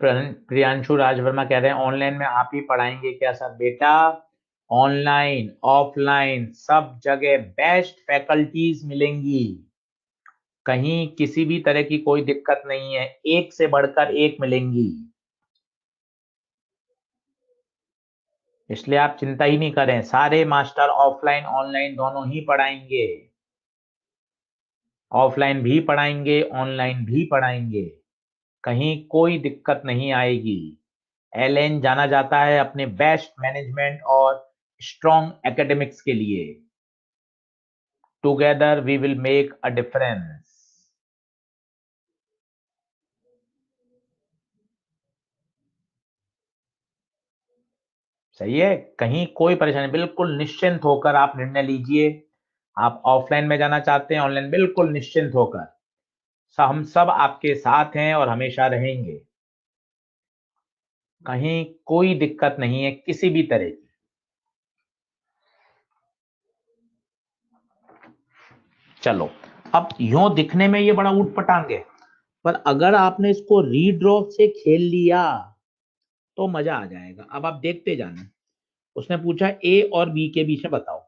प्रियांशु राजवर्मा कह रहे हैं ऑनलाइन में आप ही पढ़ाएंगे क्या सर? बेटा, ऑनलाइन ऑफलाइन सब जगह बेस्ट फैकल्टीज मिलेंगी, कहीं किसी भी तरह की कोई दिक्कत नहीं है, एक से बढ़कर एक मिलेंगी। इसलिए आप चिंता ही नहीं करें, सारे मास्टर ऑफलाइन ऑनलाइन दोनों ही पढ़ाएंगे। ऑफलाइन भी पढ़ाएंगे, ऑनलाइन भी पढ़ाएंगे, कहीं कोई दिक्कत नहीं आएगी। एलएन जाना जाता है अपने बेस्ट मैनेजमेंट और स्ट्रॉन्ग एकेडमिक्स के लिए। Together we will make a difference. सही है, कहीं कोई परेशानी, बिल्कुल निश्चिंत होकर आप निर्णय लीजिए। आप ऑफलाइन में जाना चाहते हैं, ऑनलाइन, बिल्कुल निश्चिंत होकर। हम सब आपके साथ हैं और हमेशा रहेंगे, कहीं कोई दिक्कत नहीं है किसी भी तरह की। चलो, अब यूं दिखने में ये बड़ा ऊटपटांग है, पर अगर आपने इसको रीड्रॉ से खेल लिया तो मजा आ जाएगा। अब आप देखते जाना। उसने पूछा ए और बी के बीच में बताओ,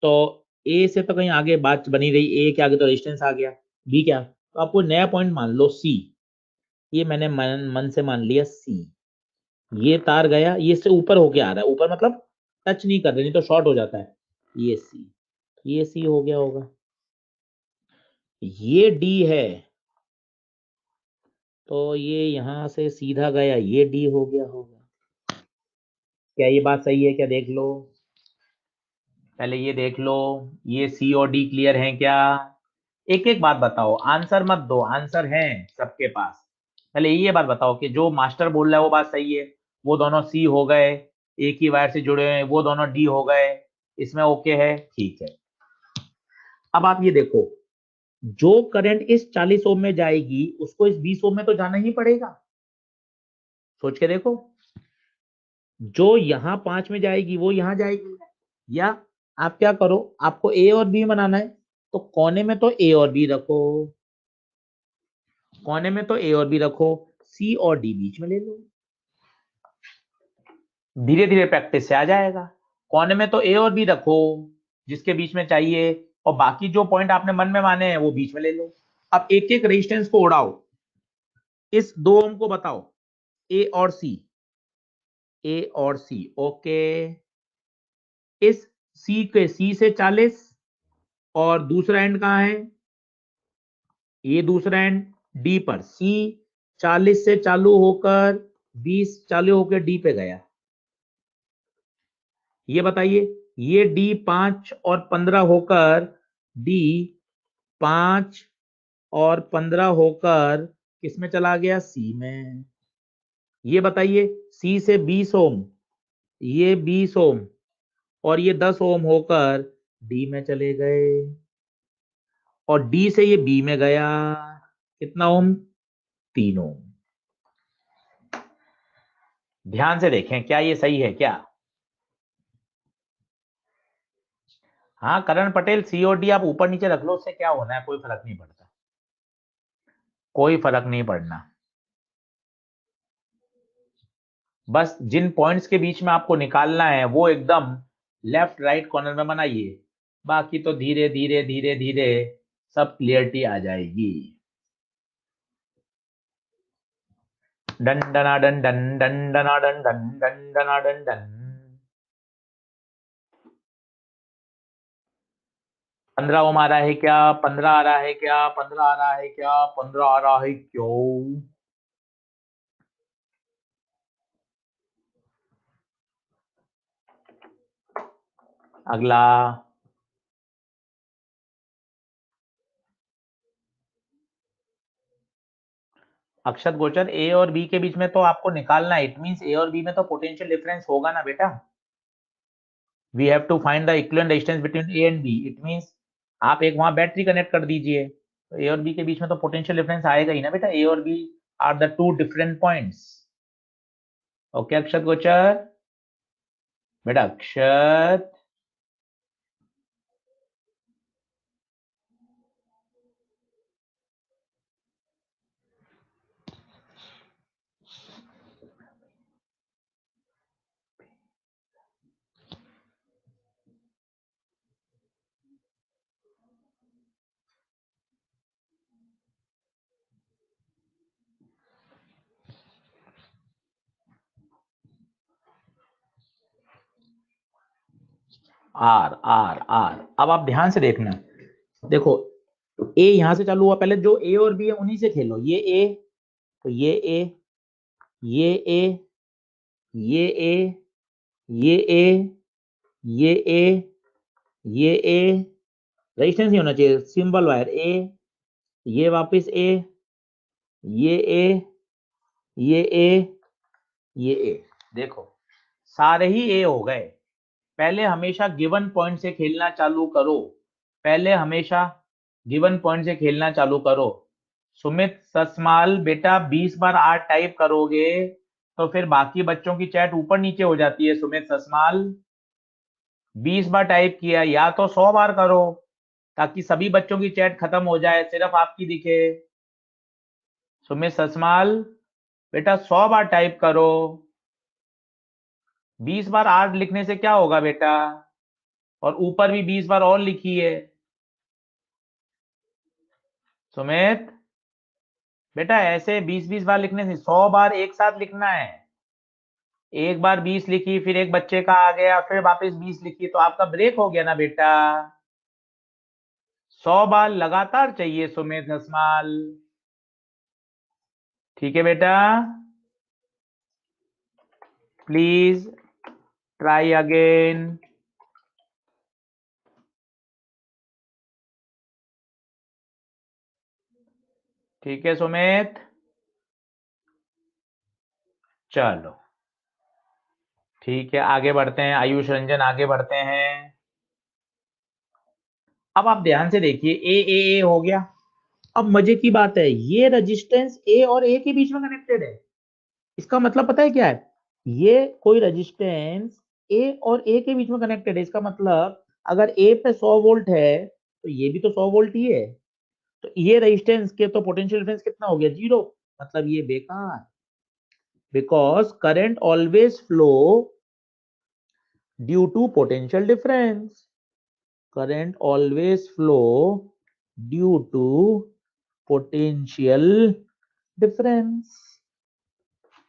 तो ए से तो कहीं आगे बात बनी रही, ए के आगे तो रेजिस्टेंस आ गया, बी क्या, तो आपको नया पॉइंट मान लो सी। ये मैंने मन से मान लिया सी। ये तार गया, ये से ऊपर होके आ रहा है, ऊपर मतलब टच नहीं कर रहे, नहीं तो शॉर्ट हो जाता है। ये सी हो गया होगा। ये डी है, तो ये यहां से सीधा गया, ये डी हो गया होगा। क्या ये बात सही है क्या, देख लो, पहले ये देख लो। ये सी और डी क्लियर है क्या? एक एक बात बताओ, आंसर मत दो, आंसर है सबके पास। पहले ये बात बताओ कि जो मास्टर बोल रहा है वो बात सही है, वो दोनों सी हो गए, एक ही वायर से जुड़े हुए हैं, वो दोनों डी हो गए, इसमें ओके है, ठीक है। अब आप ये देखो, जो करंट इस 40 ओम में जाएगी उसको इस 20 ओम में तो जाना ही पड़ेगा। सोच के देखो, जो यहां 5 में जाएगी वो यहां जाएगी। या आप क्या करो, आपको ए और बी बनाना है, तो कोने में तो ए और बी रखो, कोने में तो ए और बी रखो, सी और डी बीच में ले लो। धीरे धीरे प्रैक्टिस से आ जाएगा। कोने में तो ए और बी रखो जिसके बीच में चाहिए, और बाकी जो पॉइंट आपने मन में माने हैं वो बीच में ले लो। अब एक एक रेजिस्टेंस को उड़ाओ, इस 2 ओम को बताओ, ए और सी, ए और सी, ओके। इस सी के सी से 40, और दूसरा एंड कहां है, ये दूसरा एंड डी पर, सी 40 से चालू होकर 20 चालू होकर डी पे गया। ये बताइए, ये डी 5 और 15 होकर, डी 5 और 15 होकर किसमें चला गया, सी में। ये बताइए, सी से 20 ओम, ये 20 ओम और ये 10 ओम होकर डी में चले गए, और डी से ये बी में गया, कितना ओम, 3 ओम। ध्यान से देखें, क्या ये सही है क्या? हाँ करण पटेल, सीओडी आप ऊपर नीचे रख लो, उससे क्या होना है, कोई फर्क नहीं पड़ता, कोई फर्क नहीं पड़ना। बस जिन पॉइंट्स के बीच में आपको निकालना है वो एकदम लेफ्ट राइट कॉर्नर में बनाइए, बाकी तो धीरे धीरे धीरे धीरे सब क्लियरिटी आ जाएगी। डन डना डन डन डन डना डन डन डन डना डन डन। 15 ओम आ रहा है क्या, 15 आ रहा है क्या, 15 आ रहा है क्या, 15 आ रहा है क्यों? अगला, अक्षत गोचर, ए और बी के बीच में तो आपको निकालना है, इट मींस ए और बी में तो पोटेंशियल डिफरेंस होगा ना बेटा। We have to find the equivalent resistance between A and B, it means आप एक वहां बैटरी कनेक्ट कर दीजिए, तो ए और बी के बीच में तो पोटेंशियल डिफरेंस आएगा ही ना बेटा, ए और B are the two different points. Okay Akshat Gochar, बेटा अक्षत, आर आर आर। अब आप ध्यान से देखना, देखो ए यहां से चालू हुआ, पहले जो ए और बी है उन्हीं से खेलो, ये ए, तो ये ए, ये ए, ये ए, ये ए, ये ए, ये ए, रेजिस्टेंस नहीं होना चाहिए, सिंबल वायर ए, ये वापस ए, ये ए, ये ए, ये ए। देखो सारे ही ए हो गए। पहले हमेशा गिवन पॉइंट से खेलना चालू करो, पहले हमेशा गिवन पॉइंट से खेलना चालू करो। सुमित ससमाल, बेटा 20 बार आर टाइप करोगे तो फिर बाकी बच्चों की चैट ऊपर नीचे हो जाती है। सुमित ससमाल 20 बार टाइप किया, या तो 100 बार करो, ताकि सभी बच्चों की चैट खत्म हो जाए, सिर्फ आपकी दिखे। सुमित ससमाल, बेटा 100 बार टाइप करो। 20 बार आर लिखने से क्या होगा बेटा? और ऊपर भी 20 बार और लिखिए। सुमित बेटा ऐसे 20-20 बार लिखने से 100 बार एक साथ लिखना है। एक बार 20 लिखी, फिर एक बच्चे का आ गया, फिर वापस 20 लिखी, तो आपका ब्रेक हो गया ना बेटा। 100 बार लगातार चाहिए सुमित हसमाल। ठीक है बेटा, प्लीज ट्राई अगेन। ठीक है सुमित, चलो ठीक है, आगे बढ़ते हैं। आयुष रंजन, आगे बढ़ते हैं। अब आप ध्यान से देखिए, ए हो गया। अब मजे की बात है, ये रेजिस्टेंस ए और ए के बीच में कनेक्टेड है। इसका मतलब पता है क्या है? ये कोई रेजिस्टेंस ए और ए के बीच में कनेक्टेड है। इसका मतलब अगर ए पे 100 वोल्ट है तो ये भी तो 100 वोल्ट ही है। तो ये रेजिस्टेंस के तो पोटेंशियल डिफरेंस कितना हो गया? 0। मतलब ये बेकार, because current always flow due to potential difference. Current always flow due to potential difference.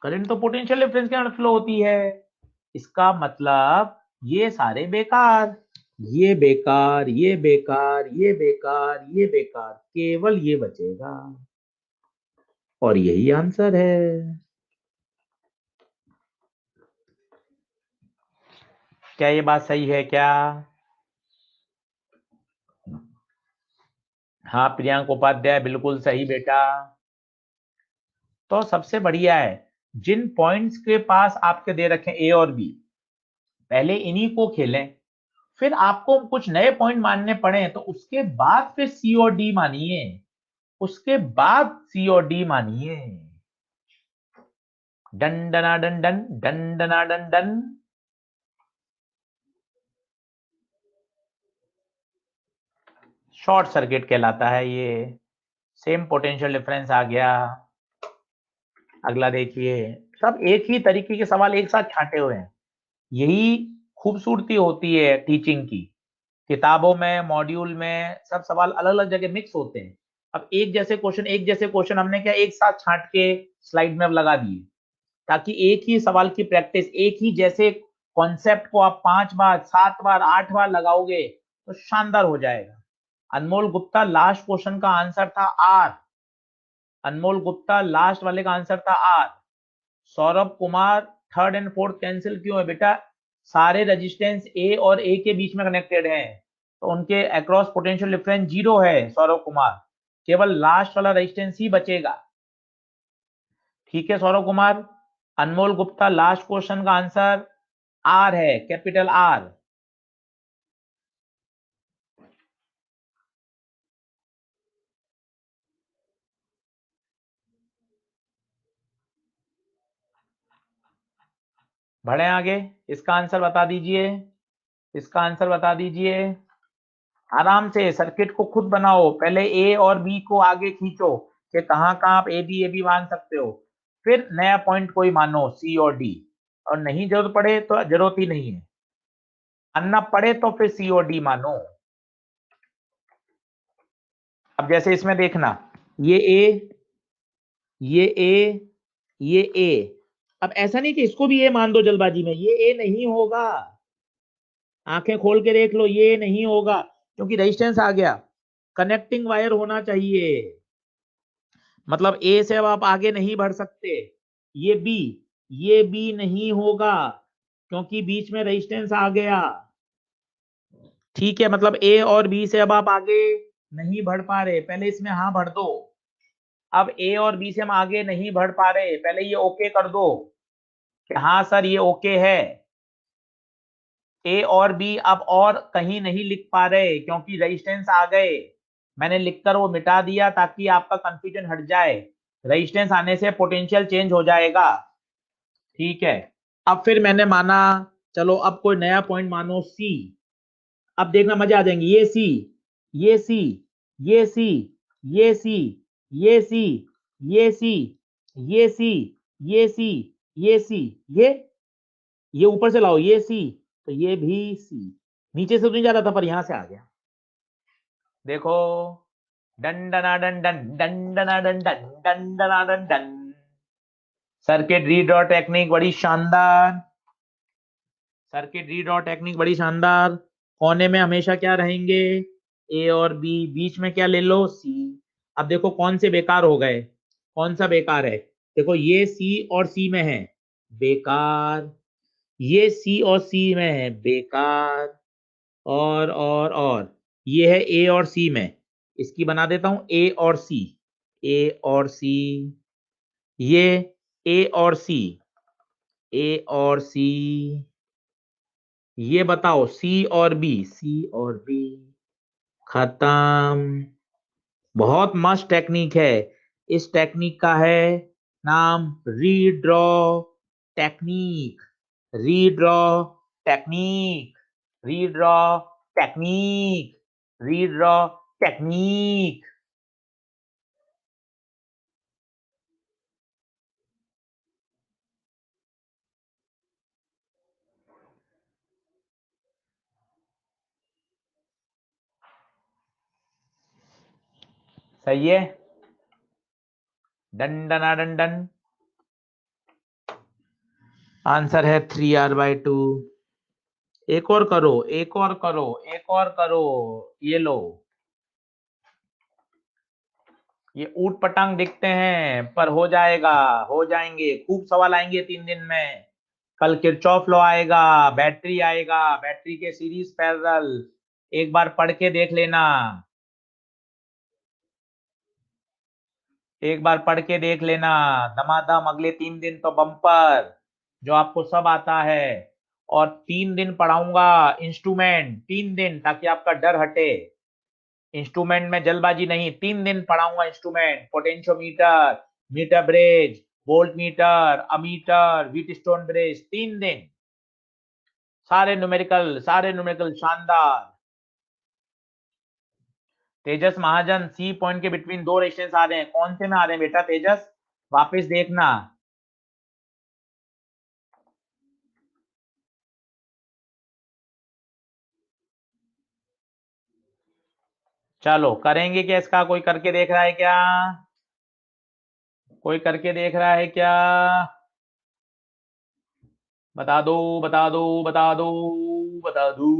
Current तो पोटेंशियल डिफरेंस के अंदर फ्लो होती है। इसका मतलब ये सारे बेकार, ये बेकार, ये बेकार, ये बेकार, ये बेकार, केवल ये बचेगा। और यही आंसर है। क्या ये बात सही है क्या? हाँ प्रियांक उपाध्याय, बिल्कुल सही बेटा। तो सबसे बढ़िया है, जिन पॉइंट्स के पास आपके दे रखे ए और बी, पहले इन्हीं को खेलें। फिर आपको कुछ नए पॉइंट मानने पड़े तो उसके बाद फिर सी और डी मानिए। उसके बाद सी और डी मानिए। डन डना डन डन डन डना डन डन। शॉर्ट सर्किट कहलाता है ये। सेम पोटेंशियल डिफरेंस आ गया। अगला देखिए, सब एक ही तरीके के सवाल एक साथ छांटे हुए हैं। यही खूबसूरती होती है टीचिंग की। किताबों में, मॉड्यूल में सब सवाल अलग अलग जगह मिक्स होते हैं। अब एक जैसे क्वेश्चन हमने क्या एक साथ छांट के स्लाइड में अब लगा दिए, ताकि एक ही सवाल की प्रैक्टिस, एक ही जैसे कॉन्सेप्ट को आप 5 बार, 7 बार, 8 बार लगाओगे तो शानदार हो जाएगा। अनमोल गुप्ता, लास्ट क्वेश्चन का आंसर था आर। अनमोल गुप्ता, लास्ट वाले का आंसर था R. Saurabh Kumar, third and fourth cancel क्यों है बेटा? सारे रेजिस्टेंस ए और ए के बीच में कनेक्टेड हैं, तो उनके अक्रॉस पोटेंशियल डिफरेंस 0 है सौरभ कुमार। केवल लास्ट वाला रेजिस्टेंस ही बचेगा। ठीक है सौरभ कुमार। अनमोल गुप्ता, लास्ट क्वेश्चन का आंसर आर है, कैपिटल आर। बढ़े आगे, इसका आंसर बता दीजिए। इसका आंसर बता दीजिए। आराम से सर्किट को खुद बनाओ, पहले ए और बी को आगे खींचो कि कहां कहां आप ए बी मान सकते हो। फिर नया पॉइंट कोई मानो, सी और डी। और नहीं जरूरत पड़े तो जरूरत ही नहीं है, मानना पड़े तो फिर सी और डी मानो। अब जैसे इसमें देखना, ये ए, ये ए, ये ए। अब ऐसा नहीं कि इसको भी ए मान दो जल्दबाजी में, ये ए नहीं होगा। आंखें खोल के देख लो, ये नहीं होगा, क्योंकि रेजिस्टेंस आ गया। कनेक्टिंग वायर होना चाहिए। मतलब ए से अब आप आगे नहीं बढ़ सकते। ये बी, ये बी नहीं होगा, क्योंकि बीच में रेजिस्टेंस आ गया। ठीक है, मतलब ए और बी से अब आप आगे नहीं बढ़ पा रहे, पहले इसमें हाँ भर दो। अब ए और बी से हम आगे नहीं बढ़ पा रहे, पहले ये ओके कर दो कि हाँ सर ये ओके है। ए और बी अब और कहीं नहीं लिख पा रहे क्योंकि रेजिस्टेंस आ गए। मैंने लिखकर वो मिटा दिया ताकि आपका कंफ्यूजन हट जाए। रेजिस्टेंस आने से पोटेंशियल चेंज हो जाएगा। ठीक है, अब फिर मैंने माना, चलो अब कोई नया पॉइंट मानो सी। अब देखना मजा आ जाएंगे, ये सी, ये सी, ये सी, ये सी, ये सी, ये सी, ये सी, ये सी, ये सी, ये ऊपर से लाओ, ये सी, तो ये भी सी। नीचे से तो नहीं जा रहा था पर यहां से आ गया। देखो, डन डना डन डन डन डना डन डन डन डना डन डन। सर्किट रीड्रॉ टेक्निक बड़ी शानदार, सर्किट रीड्रॉ टेक्निक बड़ी शानदार। कोने में हमेशा क्या रहेंगे, ए और बी, बीच में क्या ले लो, सी। अब देखो कौन से बेकार हो गए, कौन सा बेकार है, देखो ये सी और सी में है, बेकार, ये सी और सी में है, बेकार, और ये है ए और सी में, इसकी बना देता हूं ए और सी, ए और सी, ये ए और सी, ए और सी, ये बताओ सी और बी, सी और बी, खत्म। बहुत मस्त टेक्निक है, इस टेक्निक का है नाम redraw technique, redraw technique, redraw technique, redraw technique. सही है, डन डना डन डन। आंसर है 3R/2। एक और करो, एक और करो, एक और करो, ये लो, ये ऊट पटांग दिखते हैं पर हो जाएगा, हो जाएंगे, खूब सवाल आएंगे 3 दिन में। कल किरचॉफ लॉ आएगा, बैटरी आएगा, बैटरी के सीरीज पैरेलल, एक बार पढ़ के देख लेना, एक बार पढ़ के देख लेना, दमादम अगले 3 दिन तो बम्पर, जो आपको सब आता है। और 3 दिन पढ़ाऊंगा इंस्ट्रूमेंट, 3 दिन, ताकि आपका डर हटे। इंस्ट्रूमेंट में जल्दबाजी नहीं, 3 दिन पढ़ाऊंगा instrument, potentiometer, metre bridge, voltmeter, ammeter, Wheatstone bridge, 3 दिन, सारे न्यूमेरिकल, सारे न्यूमेरिकल शानदार। तेजस महाजन, सी पॉइंट के बिटवीन 2 रेजिस्टेंस आ रहे हैं, कौन से में आ रहे हैं बेटा तेजस, वापस देखना। चलो करेंगे क्या इसका, कोई करके देख रहा है क्या, कोई करके देख रहा है क्या, बता दो, बता दो, बता दो, बता दो।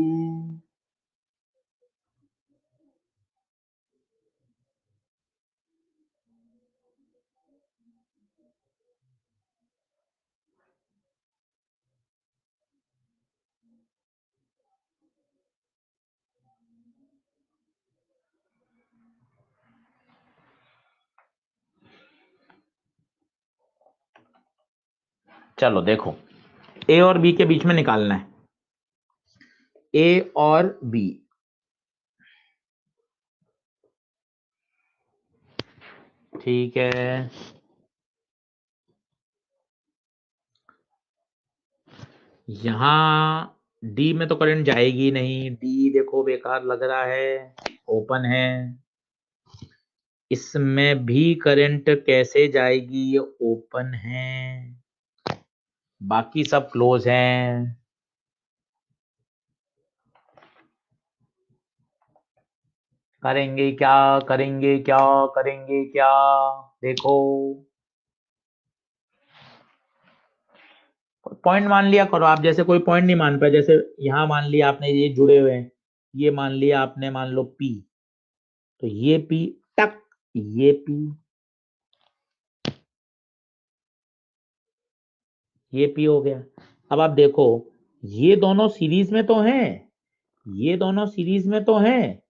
चलो देखो, ए और बी के बीच में निकालना है, ए और बी, ठीक है। यहां डी में तो करंट जाएगी नहीं, डी देखो बेकार लग रहा है, ओपन है, इसमें भी करंट कैसे जाएगी, ये ओपन है, बाकी सब क्लोज हैं, करेंगे क्या, करेंगे क्या, करेंगे क्या, देखो, पॉइंट मान लिया करो आप, जैसे कोई पॉइंट नहीं मान पाए, जैसे यहां मान लिया आपने ये जुड़े हुए हैं, ये मान लिया आपने, मान लो पी, तो ये पी, टक, ये पी, ये पी हो गया। अब आप देखो, ये दोनों सीरीज में तो हैं, ये दोनों सीरीज में तो हैं,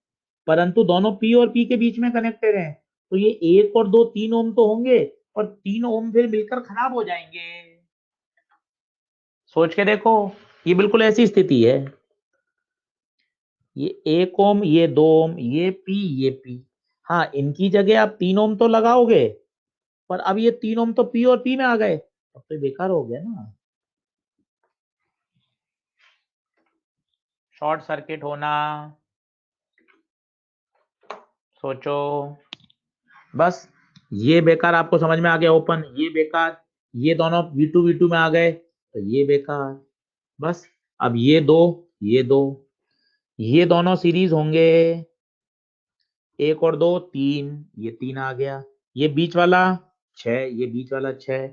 परंतु दोनों पी और पी के बीच में कनेक्टेड हैं, तो ये 1 और 2 3 ओम तो होंगे, और 3 ओम फिर मिलकर खराब हो जाएंगे। सोच के देखो, ये बिल्कुल ऐसी स्थिति है, ये 1 ओम, ये 2 ओम, ये पी, ये पी, हाँ इनकी जगह आप 3 ओम तो लगाओगे, पर अब ये 3 ओम तो पी और पी में आ गए, अब तो बेकार हो गया ना, शॉर्ट सर्किट होना, सोचो। बस ये बेकार आपको समझ में आ गया, ओपन ये बेकार, ये दोनों V2 में आ गए तो ये बेकार। बस अब ये दो, ये दो, ये दोनों सीरीज होंगे, एक और दो तीन, ये तीन आ गया, ये बीच वाला छह, ये बीच वाला छह,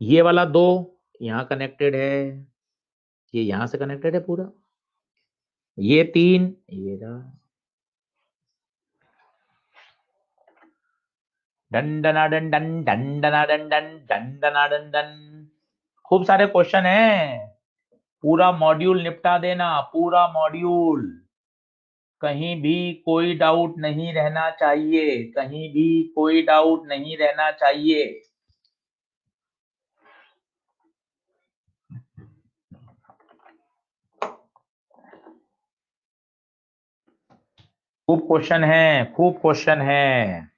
ये वाला दो यहाँ कनेक्टेड है, ये यहां से कनेक्टेड है पूरा, ये तीन, ये रहा। डन डना डन डन डन डना डन डन डन डना डन डन। खूब सारे क्वेश्चन हैं, पूरा मॉड्यूल निपटा देना, पूरा मॉड्यूल, कहीं भी कोई डाउट नहीं रहना चाहिए, कहीं भी कोई डाउट नहीं रहना चाहिए। खूब क्वेश्चन है, खूब क्वेश्चन है।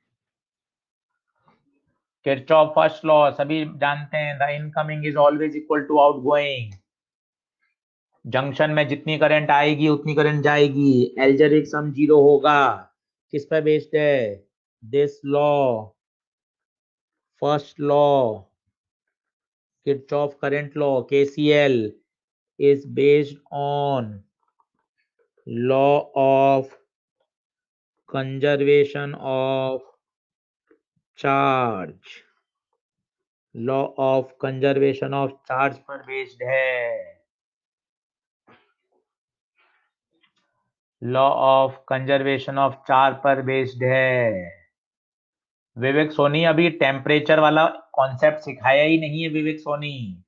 किरचॉफ फर्स्ट लॉ सभी जानते हैं, the incoming is always equal to outgoing. Junction में जितनी करंट आएगी उतनी करंट जाएगी, एल्जेब्रिक सम जीरो होगा। किस पर बेस्ड है? This law, first law, Kirchhoff current law KCL is based on law of conservation of charge, law of conservation of charge पर बेस्ड है, law of conservation of charge पर based है। विवेक सोनी अभी temperature वाला कॉन्सेप्ट सिखाया ही नहीं है विवेक सोनी,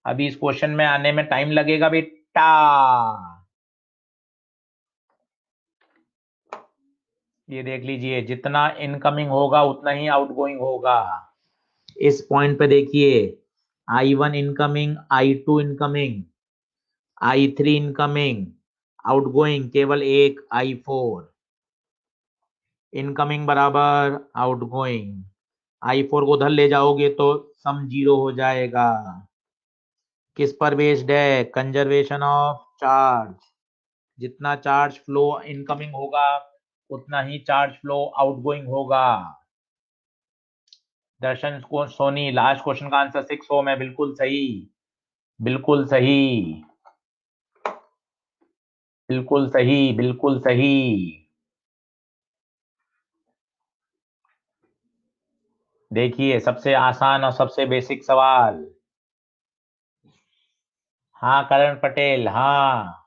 अभी इस क्वेश्चन में आने में टाइम लगेगा बेटा। ये देख लीजिए, जितना इनकमिंग होगा उतना ही आउटगोइंग होगा। इस पॉइंट पे देखिए, I1 incoming, I2 incoming, I3 incoming, outgoing केवल एक I4, इनकमिंग बराबर आउटगोइंग, I4 को उधर ले जाओगे तो सम जीरो हो जाएगा। किस पर बेस्ड है? कंजर्वेशन ऑफ चार्ज, जितना चार्ज फ्लो इनकमिंग होगा उतना ही चार्ज फ्लो आउटगोइंग होगा। दर्शन को सोनी, लास्ट क्वेश्चन का आंसर 6 हो में, बिल्कुल सही, बिल्कुल सही, बिल्कुल सही, बिल्कुल सही। देखिए सबसे आसान और सबसे बेसिक सवाल। हाँ करण पटेल, हाँ।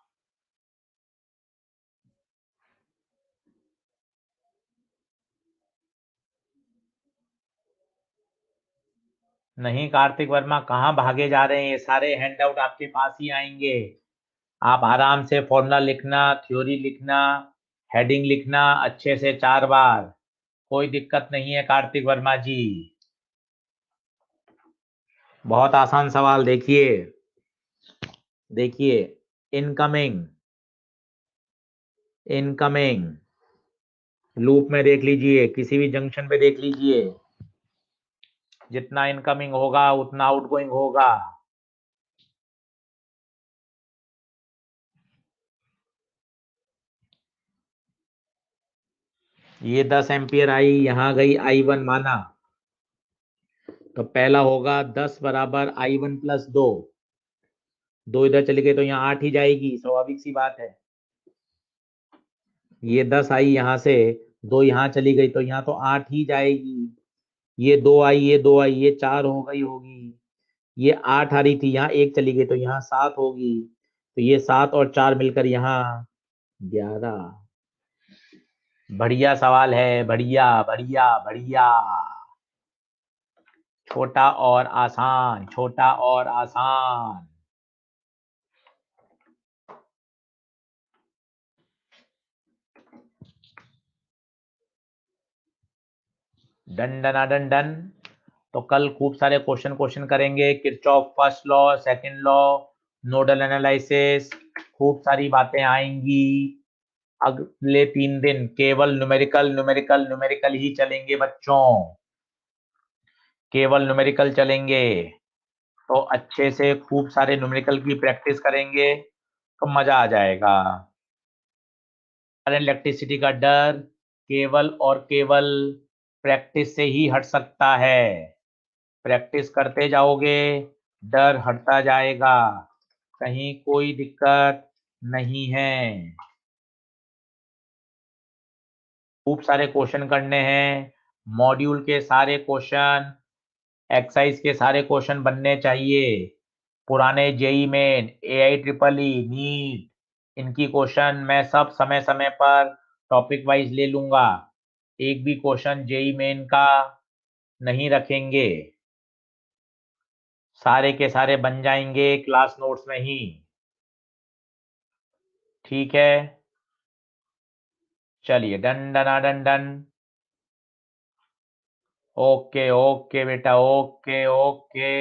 नहीं कार्तिक वर्मा, कहाँ भागे जा रहे हैं, ये सारे हैंडआउट आपके पास ही आएंगे। आप आराम से फॉर्मूला लिखना, थ्योरी लिखना, हेडिंग लिखना अच्छे से 4 बार, कोई दिक्कत नहीं है कार्तिक वर्मा जी। बहुत आसान सवाल, देखिए, देखिए, इनकमिंग, इनकमिंग लूप में देख लीजिए, किसी भी जंक्शन पे देख लीजिए, जितना इनकमिंग होगा उतना आउटगोइंग होगा। ये 10 एम्पियर आई, यहां गई I1 माना, तो पहला होगा 10 बराबर I1 प्लस 2, 2 इधर चली गई तो यहाँ 8 ही जाएगी, स्वाभाविक सी बात है। ये 10 आई यहां से, 2 यहाँ चली गई तो यहाँ तो 8 ही जाएगी। ये 2 आई, ये 2 आई, ये 4 हो गई होगी। ये 8 आ रही थी, यहाँ 1 चली गई तो यहाँ 7 होगी, तो ये 7 और 4 मिलकर यहाँ 11। बढ़िया सवाल है, बढ़िया बढ़िया बढ़िया। छोटा और आसान, छोटा और आसान। डन डना डन डन। तो कल खूब सारे क्वेश्चन क्वेश्चन करेंगे, Kirchhoff first law, second law, nodal analysis, खूब सारी बातें आएंगी। अगले 3 दिन केवल न्यूमेरिकल न्यूमेरिकल न्यूमेरिकल ही चलेंगे बच्चों, केवल न्यूमेरिकल चलेंगे। तो अच्छे से खूब सारे न्यूमेरिकल की प्रैक्टिस करेंगे तो मजा आ जाएगा। इलेक्ट्रिसिटी का डर केवल और केवल प्रैक्टिस से ही हट सकता है। प्रैक्टिस करते जाओगे, डर हटता जाएगा, कहीं कोई दिक्कत नहीं है। खूब सारे क्वेश्चन करने हैं, मॉड्यूल के सारे क्वेश्चन, एक्सरसाइज के सारे क्वेश्चन बनने चाहिए। पुराने जेई मेन, एआई ट्रिपल ई, नीट, इनकी क्वेश्चन मैं सब समय समय पर टॉपिक वाइज ले लूंगा। एक भी क्वेश्चन जेई मेन का नहीं रखेंगे, सारे के सारे बन जाएंगे क्लास नोट्स में ही। ठीक है, चलिए डन डना डन डन। ओके ओके बेटा, ओके ओके।